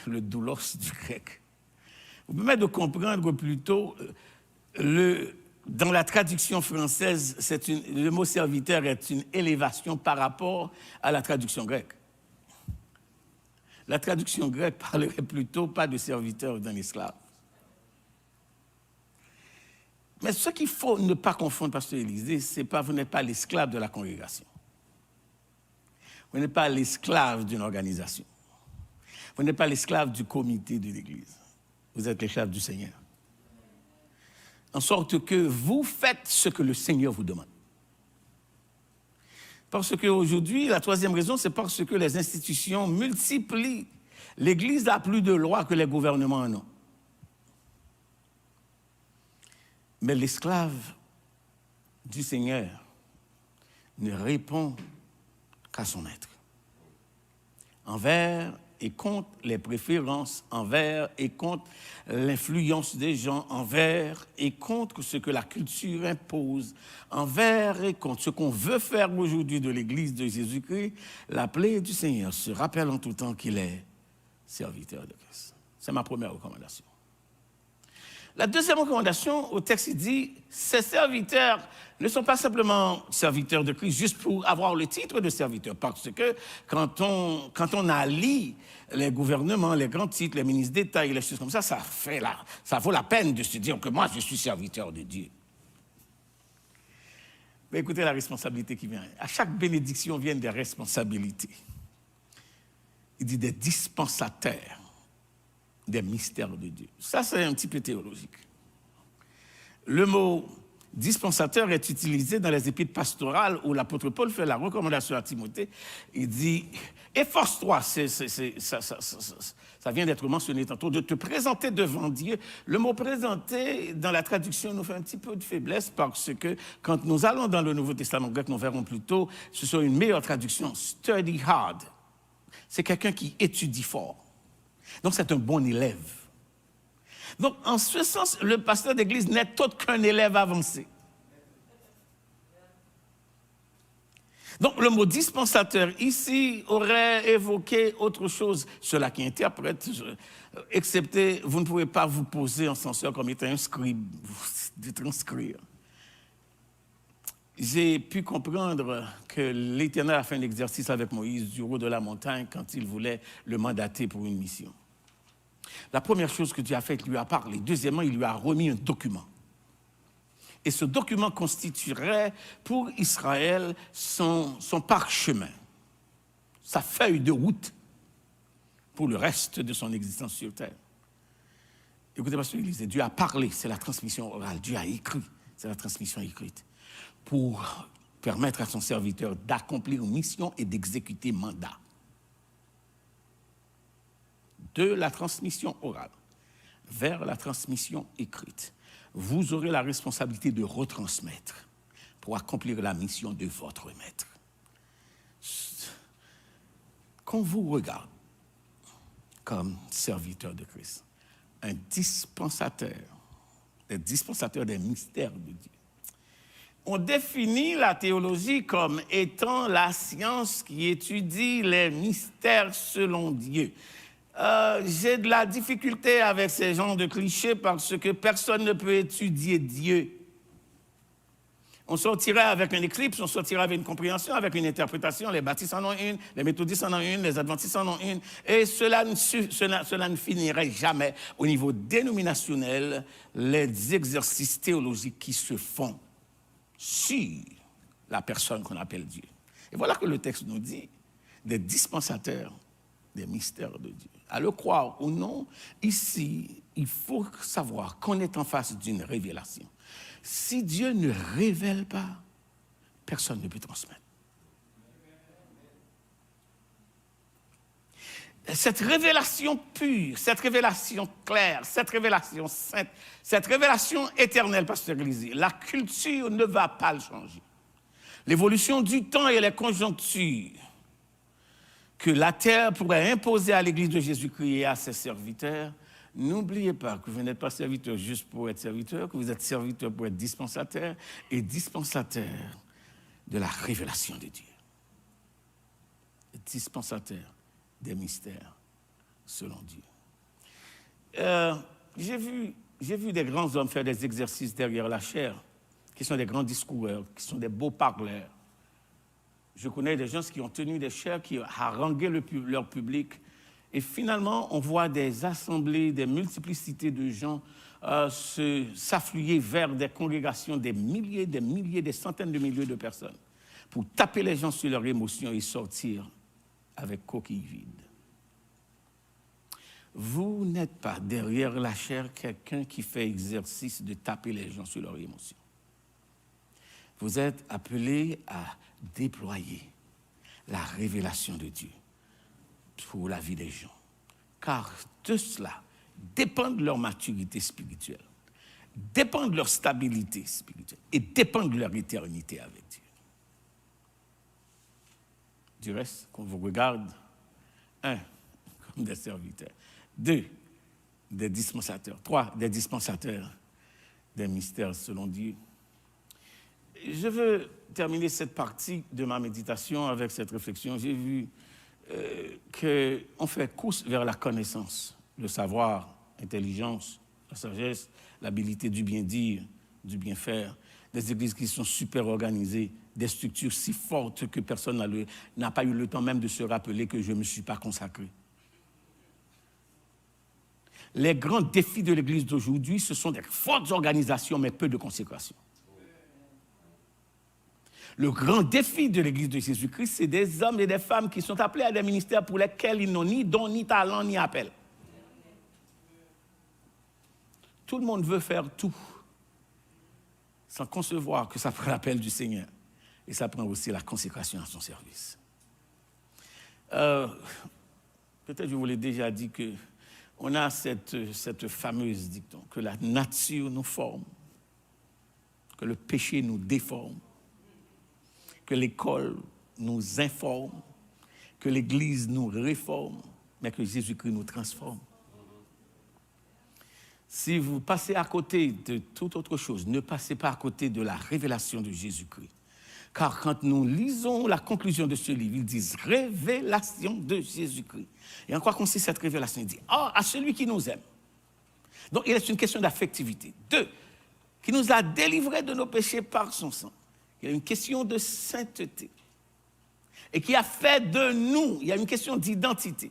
le doulos du grec. Vous permettez de comprendre plutôt dans la traduction française, le mot serviteur est une élévation par rapport à la traduction grecque. La traduction grecque parlerait plutôt pas de serviteur d'un esclave. Mais ce qu'il faut ne pas confondre, pasteur Élisée, c'est pas vous n'êtes pas l'esclave de la congrégation. Vous n'êtes pas l'esclave d'une organisation. Vous n'êtes pas l'esclave du comité de l'Église. Vous êtes l'esclave du Seigneur. En sorte que vous faites ce que le Seigneur vous demande. Parce qu'aujourd'hui, la troisième raison, c'est parce que les institutions multiplient. L'Église a plus de lois que les gouvernements en ont. Mais l'esclave du Seigneur ne répond qu'à son maître. Envers et contre les préférences, envers et contre l'influence des gens, envers et contre ce que la culture impose, envers et contre ce qu'on veut faire aujourd'hui de l'Église de Jésus-Christ, l'appelé du Seigneur se rappelle en tout temps qu'il est serviteur de Christ. C'est ma première recommandation. La deuxième recommandation, au texte, il dit, ces serviteurs ne sont pas simplement serviteurs de Christ juste pour avoir le titre de serviteur, parce que quand on allie les gouvernements, les grands titres, les ministres d'État et les choses comme ça, ça vaut la peine de se dire que moi, je suis serviteur de Dieu. Mais écoutez la responsabilité qui vient. À chaque bénédiction viennent des responsabilités. Il dit des dispensataires des mystères de Dieu. Ça, c'est un petit peu théologique. Le mot dispensateur est utilisé dans les épîtres pastorales où l'apôtre Paul fait la recommandation à Timothée. Il dit, efforce-toi, ça vient d'être mentionné tantôt, de te présenter devant Dieu. Le mot présenter, dans la traduction, nous fait un petit peu de faiblesse parce que quand nous allons dans le Nouveau Testament grec, nous verrons plutôt, ce soit une meilleure traduction, study hard. C'est quelqu'un qui étudie fort. Donc, c'est un bon élève. Donc, en ce sens, le pasteur d'église n'est autre qu'un élève avancé. Donc, le mot dispensateur ici aurait évoqué autre chose. Ceux-là qui interprètent, excepté, vous ne pouvez pas vous poser en censeur comme étant un scribe, de transcrire. J'ai pu comprendre que l'Éternel a fait un exercice avec Moïse du haut de la montagne quand il voulait le mandater pour une mission. La première chose que Dieu a faite, il lui a parlé. Deuxièmement, il lui a remis un document. Et ce document constituerait pour Israël son parchemin, sa feuille de route pour le reste de son existence sur terre. Écoutez, pasteur Élisée, Dieu a parlé, c'est la transmission orale. Dieu a écrit, c'est la transmission écrite, pour permettre à son serviteur d'accomplir une mission et d'exécuter mandat. De la transmission orale vers la transmission écrite, vous aurez la responsabilité de retransmettre pour accomplir la mission de votre maître. Qu'on vous regarde comme serviteur de Christ, un dispensateur des mystères de Dieu. On définit la théologie comme étant la science qui étudie les mystères selon Dieu. J'ai de la difficulté avec ces genres de clichés parce que personne ne peut étudier Dieu. On sortirait avec un éclipse, on sortirait avec une compréhension, avec une interprétation. Les baptistes en ont une, les méthodistes en ont une, les adventistes en ont une. Et cela ne finirait jamais au niveau dénominationnel les exercices théologiques qui se font sur la personne qu'on appelle Dieu. Et voilà que le texte nous dit des dispensateurs des mystères de Dieu. À le croire ou non, ici, il faut savoir qu'on est en face d'une révélation. Si Dieu ne révèle pas, personne ne peut transmettre. Cette révélation pure, cette révélation claire, cette révélation sainte, cette révélation éternelle, pasteur Élisée, la culture ne va pas le changer. L'évolution du temps et les conjonctures que la terre pourrait imposer à l'Église de Jésus-Christ et à ses serviteurs, n'oubliez pas que vous n'êtes pas serviteur juste pour être serviteur, que vous êtes serviteur pour être dispensateur et dispensateur de la révélation de Dieu. Dispensateur des mystères selon Dieu. J'ai vu des grands hommes faire des exercices derrière la chair qui sont des grands discoureurs, qui sont des beaux parleurs. Je connais des gens qui ont tenu des chairs, qui ont harangué leur public. Et finalement, on voit des assemblées, des multiplicités de gens s'affluer vers des congrégations, des milliers, des centaines de milliers de personnes, pour taper les gens sur leurs émotions et sortir avec coquille vide. Vous n'êtes pas derrière la chair quelqu'un qui fait exercice de taper les gens sur leurs émotions. Vous êtes appelé à déployer la révélation de Dieu pour la vie des gens. Car de cela dépend de leur maturité spirituelle, dépend de leur stabilité spirituelle et dépend de leur éternité avec Dieu. Du reste, qu'on vous regarde, 1, comme des serviteurs, 2, des dispensateurs, 3, des dispensateurs des mystères selon Dieu. Je veux terminer cette partie de ma méditation avec cette réflexion. J'ai vu qu'on fait course vers la connaissance, le savoir, l'intelligence, la sagesse, l'habilité du bien dire, du bien faire, des églises qui sont super organisées, des structures si fortes que personne n'a pas eu le temps même de se rappeler que je ne me suis pas consacré. Les grands défis de l'Église d'aujourd'hui, ce sont des fortes organisations, mais peu de consécration. Le grand défi de l'Église de Jésus-Christ, c'est des hommes et des femmes qui sont appelés à des ministères pour lesquels ils n'ont ni don, ni talent, ni appel. Tout le monde veut faire tout, sans concevoir que ça prend l'appel du Seigneur. Et ça prend aussi la consécration à son service. Peut-être je vous l'ai déjà dit qu'on a cette fameuse dicton, que la nature nous forme, que le péché nous déforme, que l'école nous informe, que l'Église nous réforme, mais que Jésus-Christ nous transforme. Si vous passez à côté de toute autre chose, ne passez pas à côté de la révélation de Jésus-Christ. Car quand nous lisons la conclusion de ce livre, ils disent « révélation de Jésus-Christ ». Et en quoi consiste cette révélation? Il dit « à celui qui nous aime ». Donc, il est une question d'affectivité. 2, qui nous a délivrés de nos péchés par son sang. Il y a une question de sainteté. Et qui a fait de nous, il y a une question d'identité.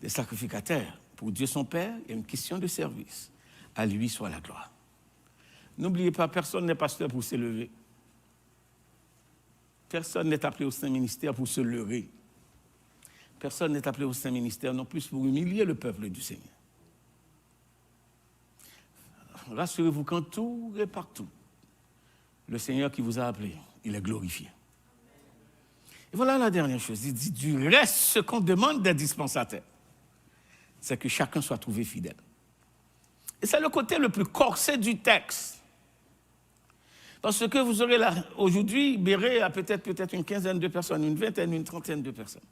Des sacrificateurs pour Dieu son Père, il y a une question de service. À lui soit la gloire. N'oubliez pas, personne n'est pasteur pour s'élever. Personne n'est appelé au Saint-Ministère pour se leurrer. Personne n'est appelé au Saint-Ministère non plus pour humilier le peuple du Seigneur. Rassurez-vous qu'en tout et partout, le Seigneur qui vous a appelé, il est glorifié. Et voilà la dernière chose. Il dit, du reste, ce qu'on demande des dispensateurs, c'est que chacun soit trouvé fidèle. Et c'est le côté le plus corsé du texte. Parce que vous aurez là, aujourd'hui, Béret a peut-être une quinzaine de personnes, une vingtaine, une trentaine de personnes.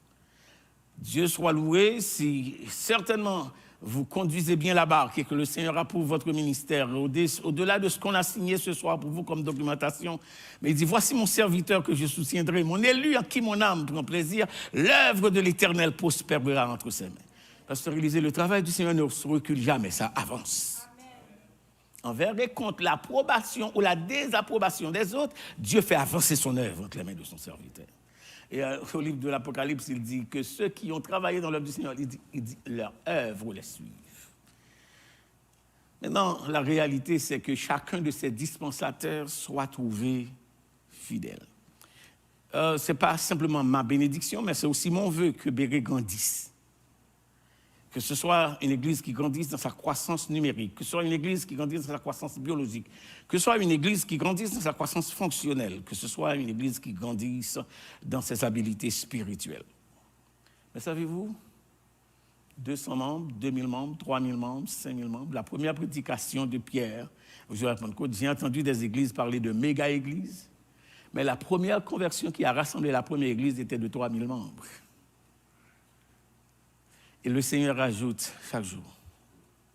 Dieu soit loué si certainement vous conduisez bien la barque et que le Seigneur approuve votre ministère, au-delà de ce qu'on a signé ce soir pour vous comme documentation. Mais il dit, voici mon serviteur que je soutiendrai, mon élu en qui mon âme prend plaisir, l'œuvre de l'Éternel prospérera entre ses mains. Pasteur Élisée, le travail du Seigneur ne se recule jamais, ça avance. Envers et contre l'approbation ou la désapprobation des autres, Dieu fait avancer son œuvre entre les mains de son serviteur. Et au livre de l'Apocalypse, il dit que ceux qui ont travaillé dans l'œuvre du Seigneur, il dit leur œuvre les suive. Maintenant, la réalité, c'est que chacun de ces dispensateurs soit trouvé fidèle. Ce n'est pas simplement ma bénédiction, mais c'est aussi mon vœu que Béret grandisse. Que ce soit une église qui grandisse dans sa croissance numérique, que ce soit une église qui grandisse dans sa croissance biologique, que ce soit une église qui grandisse dans sa croissance fonctionnelle, que ce soit une église qui grandisse dans ses habiletés spirituelles. Mais savez-vous, 200 membres, 2000 membres, 3000 membres, 5000 membres, la première prédication de Pierre, j'ai entendu des églises parler de méga-églises, mais la première conversion qui a rassemblé la première église était de 3000 membres. Et le Seigneur ajoute chaque jour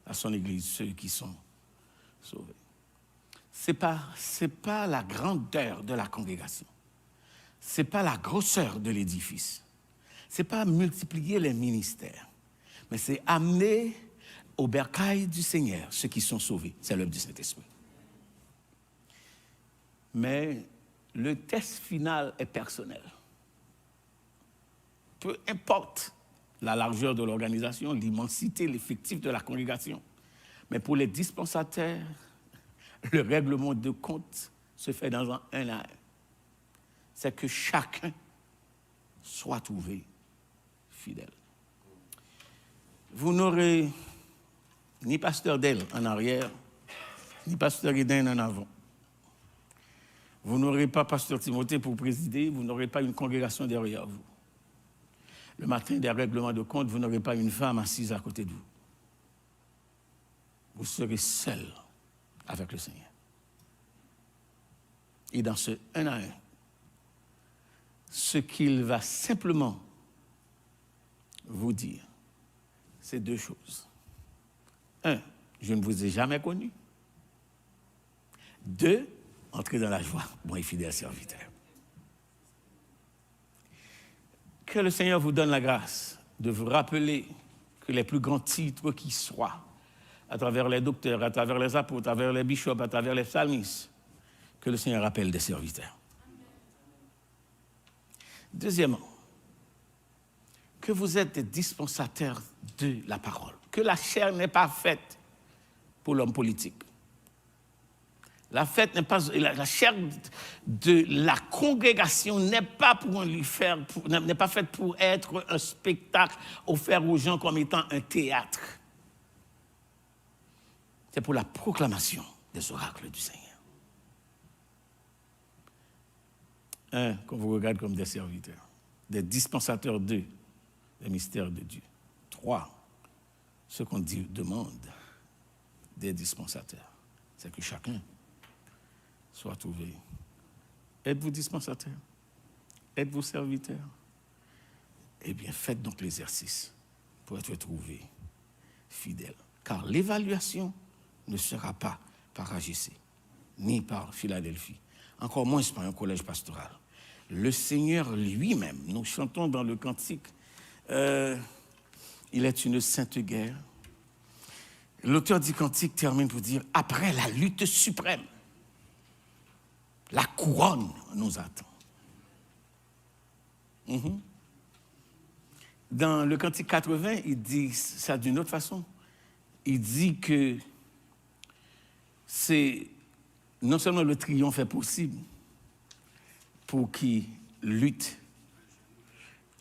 à son Église ceux qui sont sauvés. Ce n'est pas la grandeur de la congrégation. Ce n'est pas la grosseur de l'édifice. Ce n'est pas multiplier les ministères. Mais c'est amener au bercail du Seigneur ceux qui sont sauvés. C'est l'œuvre du Saint-Esprit. mais le test final est personnel. Peu importe la largeur de l'organisation, l'immensité, l'effectif de la congrégation, mais pour les dispensataires, le règlement de compte se fait dans un à un. C'est que chacun soit trouvé fidèle. Vous n'aurez ni pasteur Del en arrière, ni pasteur Eden en avant. Vous n'aurez pas pasteur Timothée pour présider, vous n'aurez pas une congrégation derrière vous. Le matin des règlements de compte, vous n'aurez pas une femme assise à côté de vous. Vous serez seul avec le Seigneur. Et dans ce un à un, ce qu'il va simplement vous dire, c'est deux choses. Un, je ne vous ai jamais connu. Deux, entrez dans la joie, bon et fidèle serviteur. Que le Seigneur vous donne la grâce de vous rappeler que les plus grands titres qui soient, à travers les docteurs, à travers les apôtres, à travers les bishops, à travers les psalmistes, que le Seigneur appelle des serviteurs. Deuxièmement, que vous êtes des dispensateurs de la parole, que la chair n'est pas faite pour l'homme politique. La chair de la congrégation n'est pas n'est pas faite pour être un spectacle offert aux gens comme étant un théâtre. C'est pour la proclamation des oracles du Seigneur. Un, qu'on vous regarde comme des serviteurs, des dispensateurs des mystères de Dieu. Trois, ce qu'on demande des dispensateurs, c'est que chacun soit trouvé. Êtes-vous dispensateur? Êtes-vous serviteur? Eh bien, faites donc l'exercice pour être trouvé fidèle. Car l'évaluation ne sera pas par AGC, ni par Philadelphie, encore moins par un collège pastoral. Le Seigneur lui-même, nous chantons dans le cantique, il est une sainte guerre. L'auteur du cantique termine pour dire, après la lutte suprême, la couronne nous attend. Dans le cantique 80, il dit ça d'une autre façon. Il dit que c'est non seulement le triomphe est possible pour qui lutte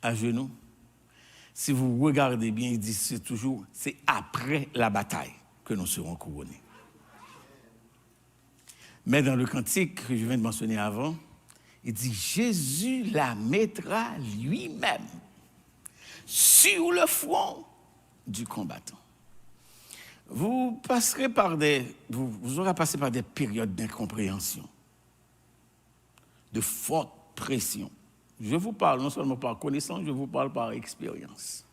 à genoux. Si vous regardez bien, il dit c'est après la bataille que nous serons couronnés. Mais dans le cantique que je viens de mentionner avant, il dit Jésus la mettra lui-même sur le front du combattant. Vous aurez passé par des périodes d'incompréhension, de forte pression. Je vous parle non seulement par connaissance, je vous parle par expérience.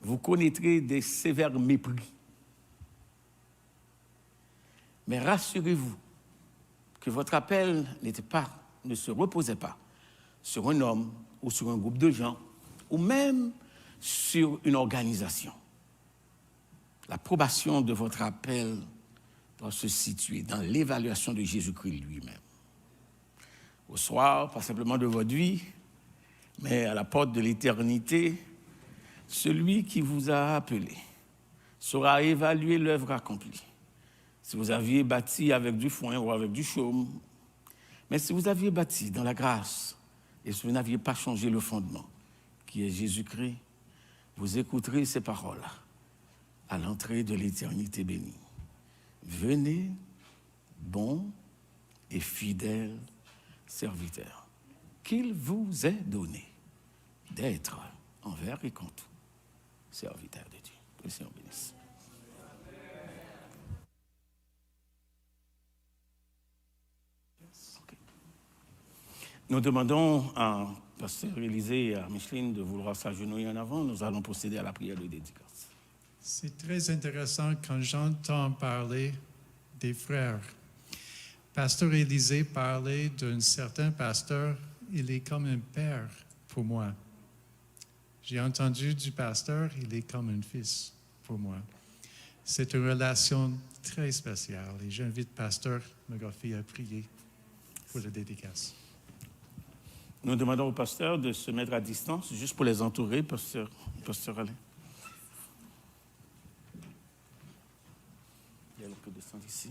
Vous connaîtrez des sévères mépris. Mais rassurez-vous que votre appel ne se reposait pas sur un homme ou sur un groupe de gens ou même sur une organisation. L'approbation de votre appel doit se situer dans l'évaluation de Jésus-Christ lui-même. Au soir, pas simplement de votre vie, mais à la porte de l'éternité, celui qui vous a appelé saura évaluer l'œuvre accomplie. Si vous aviez bâti avec du foin ou avec du chaume, mais si vous aviez bâti dans la grâce et si vous n'aviez pas changé le fondement, qui est Jésus-Christ, vous écouterez ces paroles à l'entrée de l'éternité bénie. Venez, bon et fidèle serviteur, qu'il vous est donné d'être envers et contre serviteur de Dieu. Que le Seigneur bénisse. Nous demandons à Pasteur Élisée et à Micheline de vouloir s'agenouiller en avant. Nous allons procéder à la prière de dédicace. C'est très intéressant quand j'entends parler des frères. Pasteur Élisée parlait d'un certain pasteur, il est comme un père pour moi. J'ai entendu du pasteur, il est comme un fils pour moi. C'est une relation très spéciale et j'invite Pasteur McGuffey à prier. pour la dédicace. Nous demandons au pasteur de se mettre à distance, juste pour les entourer, pasteur Alain. Il peut descendre ici.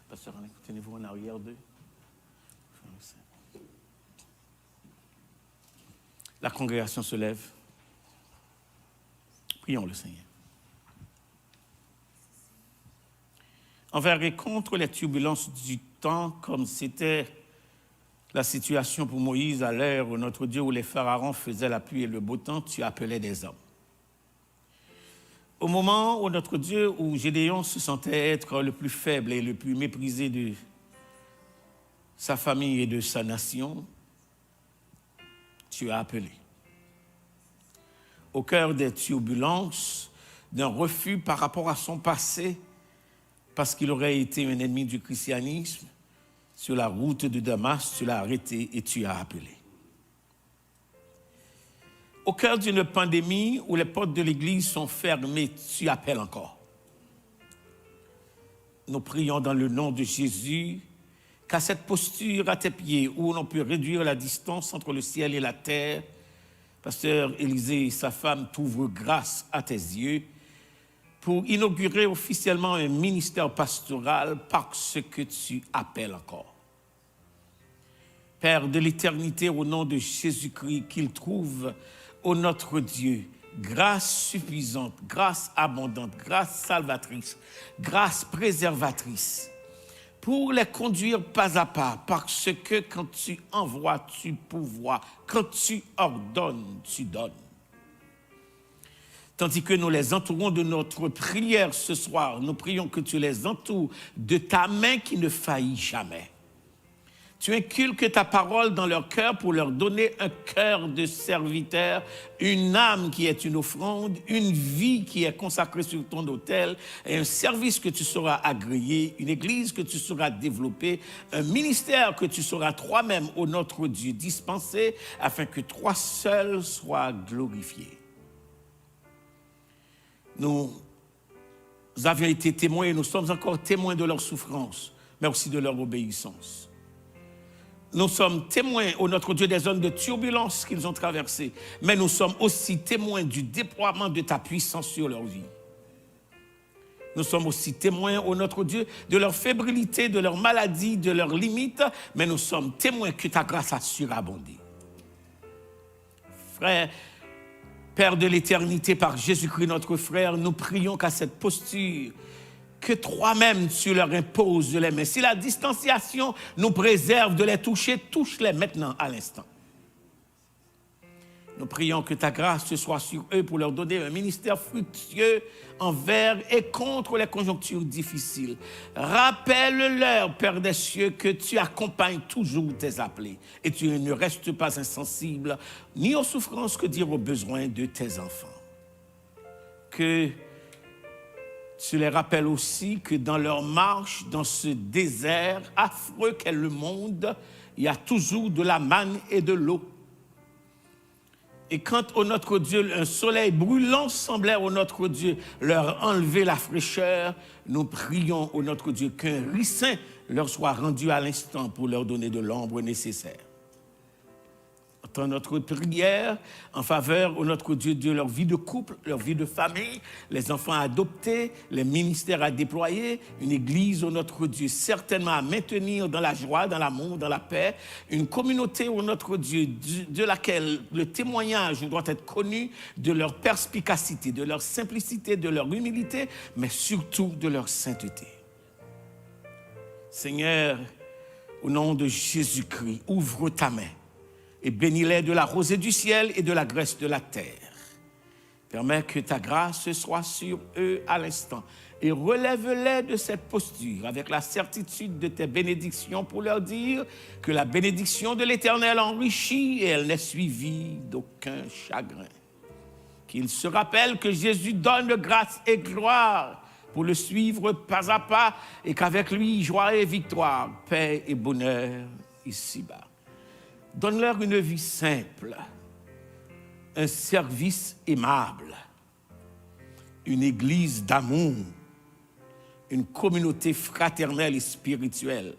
Pasteur Alain, tenez-vous en arrière d'eux. La congrégation se lève. Prions le Seigneur. Envers et contre les turbulences du temps, comme c'était la situation pour Moïse à l'ère où notre Dieu, où les pharaons faisaient la pluie et le beau temps, tu appelais des hommes. Au moment où notre Dieu, où Gédéon se sentait être le plus faible et le plus méprisé de sa famille et de sa nation, tu as appelé. Au cœur des turbulences, d'un refus par rapport à son passé, parce qu'il aurait été un ennemi du christianisme, sur la route de Damas, tu l'as arrêté et tu as appelé. Au cœur d'une pandémie où les portes de l'Église sont fermées, tu appelles encore. Nous prions dans le nom de Jésus qu'à cette posture à tes pieds où l'on peut réduire la distance entre le ciel et la terre, Pasteur Élisée et sa femme t'ouvrent grâce à tes yeux pour inaugurer officiellement un ministère pastoral parce que tu appelles encore. Père de l'éternité, au nom de Jésus-Christ, qu'il trouve, ô notre Dieu, grâce suffisante, grâce abondante, grâce salvatrice, grâce préservatrice, pour les conduire pas à pas, parce que quand tu envoies, tu pourvois, quand tu ordonnes, tu donnes. Tandis que nous les entourons de notre prière ce soir, nous prions que tu les entoures de ta main qui ne faillit jamais. Tu inculques ta parole dans leur cœur pour leur donner un cœur de serviteur, une âme qui est une offrande, une vie qui est consacrée sur ton autel, et un service que tu sauras agréer, une église que tu sauras développer, un ministère que tu sauras toi-même, ô notre Dieu, dispenser, afin que toi seul sois glorifié. Nous avions été témoins et nous sommes encore témoins de leur souffrance, mais aussi de leur obéissance. Nous sommes témoins, ô notre Dieu, des zones de turbulence qu'ils ont traversées, mais nous sommes aussi témoins du déploiement de ta puissance sur leur vie. Nous sommes aussi témoins, ô notre Dieu, de leur fébrilité, de leur maladie, de leurs limites, mais nous sommes témoins que ta grâce a surabondé. Frère, Père de l'éternité, par Jésus-Christ notre frère, nous prions qu'à cette posture, que toi-même tu leur imposes de les mains. Si la distanciation nous préserve de les toucher, touche-les maintenant à l'instant. Nous prions que ta grâce soit sur eux pour leur donner un ministère fructueux envers et contre les conjonctures difficiles. Rappelle-leur, Père des cieux, que tu accompagnes toujours tes appelés et tu ne restes pas insensible ni aux souffrances que dire aux besoins de tes enfants. Que tu les rappelles aussi que dans leur marche, dans ce désert affreux qu'est le monde, il y a toujours de la manne et de l'eau. Et quand, ô notre Dieu, un soleil brûlant semblait, ô notre Dieu, leur enlever la fraîcheur, nous prions, ô notre Dieu, qu'un ricin leur soit rendu à l'instant pour leur donner de l'ombre nécessaire. Entends notre prière en faveur, ô notre Dieu, de leur vie de couple, leur vie de famille, les enfants adoptés, les ministères à déployer, une église, ô notre Dieu, certainement à maintenir dans la joie, dans l'amour, dans la paix, une communauté, ô notre Dieu, de laquelle le témoignage doit être connu de leur perspicacité, de leur simplicité, de leur humilité, mais surtout de leur sainteté. Seigneur, au nom de Jésus-Christ, ouvre ta main et bénis-les de la rosée du ciel et de la graisse de la terre. Permets que ta grâce soit sur eux à l'instant et relève-les de cette posture avec la certitude de tes bénédictions pour leur dire que la bénédiction de l'Éternel enrichit et elle n'est suivie d'aucun chagrin. Qu'ils se rappellent que Jésus donne grâce et gloire pour le suivre pas à pas et qu'avec lui, joie et victoire, paix et bonheur ici-bas. Donne-leur une vie simple, un service aimable, une église d'amour, une communauté fraternelle et spirituelle,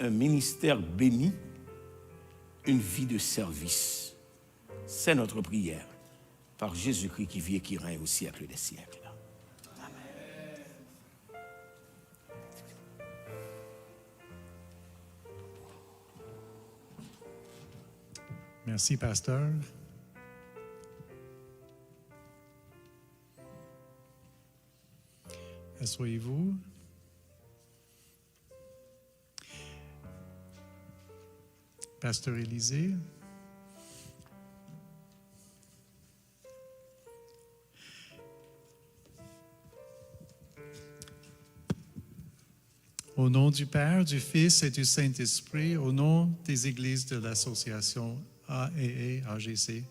un ministère béni, une vie de service. C'est notre prière, par Jésus-Christ qui vit et qui règne au siècle des siècles. Merci, pasteur. Asseyez-vous. Pasteur Élisée. Au nom du Père, du Fils et du Saint-Esprit, au nom des églises de l'association AEE, AGC,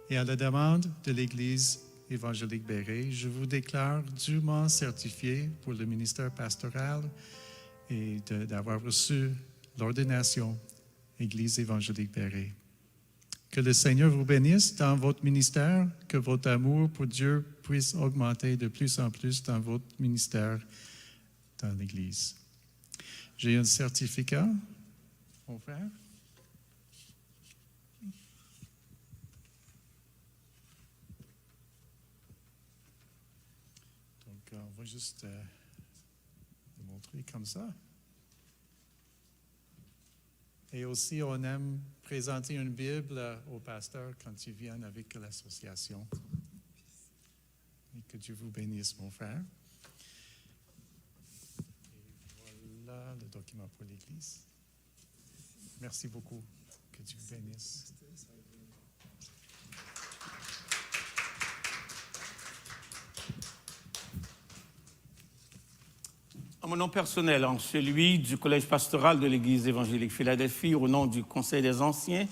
et à la demande de l'Église évangélique Béret, je vous déclare dûment certifié pour le ministère pastoral et d'avoir reçu l'ordination Église évangélique Béret. Que le Seigneur vous bénisse dans votre ministère, que votre amour pour Dieu puisse augmenter de plus en plus dans votre ministère dans l'Église. J'ai un certificat, mon frère. Donc, on va juste le montrer comme ça. Et aussi, on aime présenter une Bible au pasteur quand ils viennent avec l'association. Et que Dieu vous bénisse, mon frère. Voilà le document pour l'Église. Merci beaucoup. Que Dieu vous bénisse. En mon nom personnel, en celui du Collège pastoral de l'Église évangélique Philadelphie, au nom du Conseil des anciens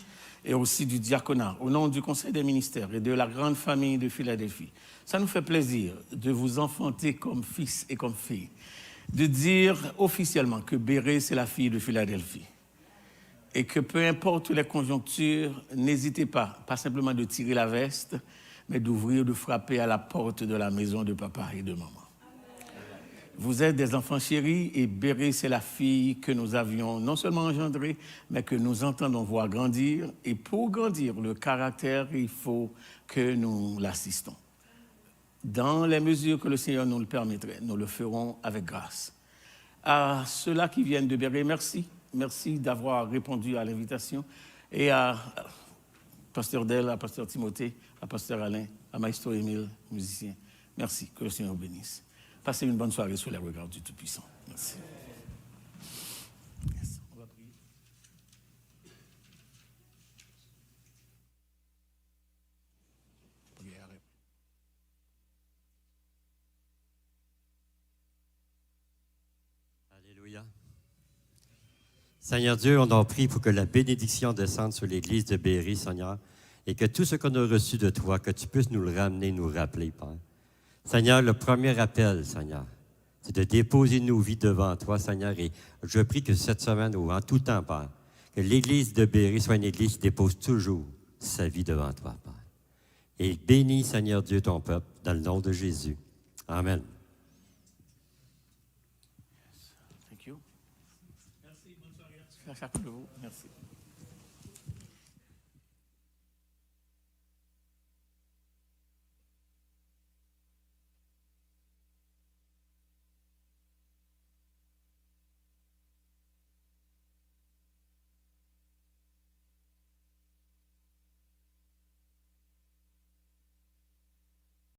et aussi du diaconat, au nom du Conseil des ministères et de la grande famille de Philadelphie, ça nous fait plaisir de vous enfanter comme fils et comme fille, de dire officiellement que Béret, c'est la fille de Philadelphie. Et que peu importe les conjonctures, n'hésitez pas simplement de tirer la veste, mais d'ouvrir, de frapper à la porte de la maison de papa et de maman. Vous êtes des enfants chéris et Béret, c'est la fille que nous avions non seulement engendrée, mais que nous entendons voir grandir. Et pour grandir le caractère, il faut que nous l'assistons. Dans les mesures que le Seigneur nous le permettrait, nous le ferons avec grâce. À ceux-là qui viennent de Béret, merci. Merci d'avoir répondu à l'invitation. Et à Pasteur Del, à Pasteur Timothée, à Pasteur Alain, à Maestro Émile, musicien. Merci, que le Seigneur vous bénisse. Passez une bonne soirée sous les regards du Tout-Puissant. Merci. Yes, on va prier. Alléluia. Seigneur Dieu, on en prie pour que la bénédiction descende sur l'Église de Béret, Seigneur, et que tout ce qu'on a reçu de toi, que tu puisses nous le ramener, nous rappeler, Père. Seigneur, le premier appel, Seigneur, c'est de déposer nos vies devant toi, Seigneur, et je prie que cette semaine ou en tout temps, Père, que l'Église de Béret soit une Église qui dépose toujours sa vie devant toi, Père. Et bénis, Seigneur Dieu, ton peuple, dans le nom de Jésus. Amen. Thank you. Merci, bonne soirée à chacun de vous. Merci.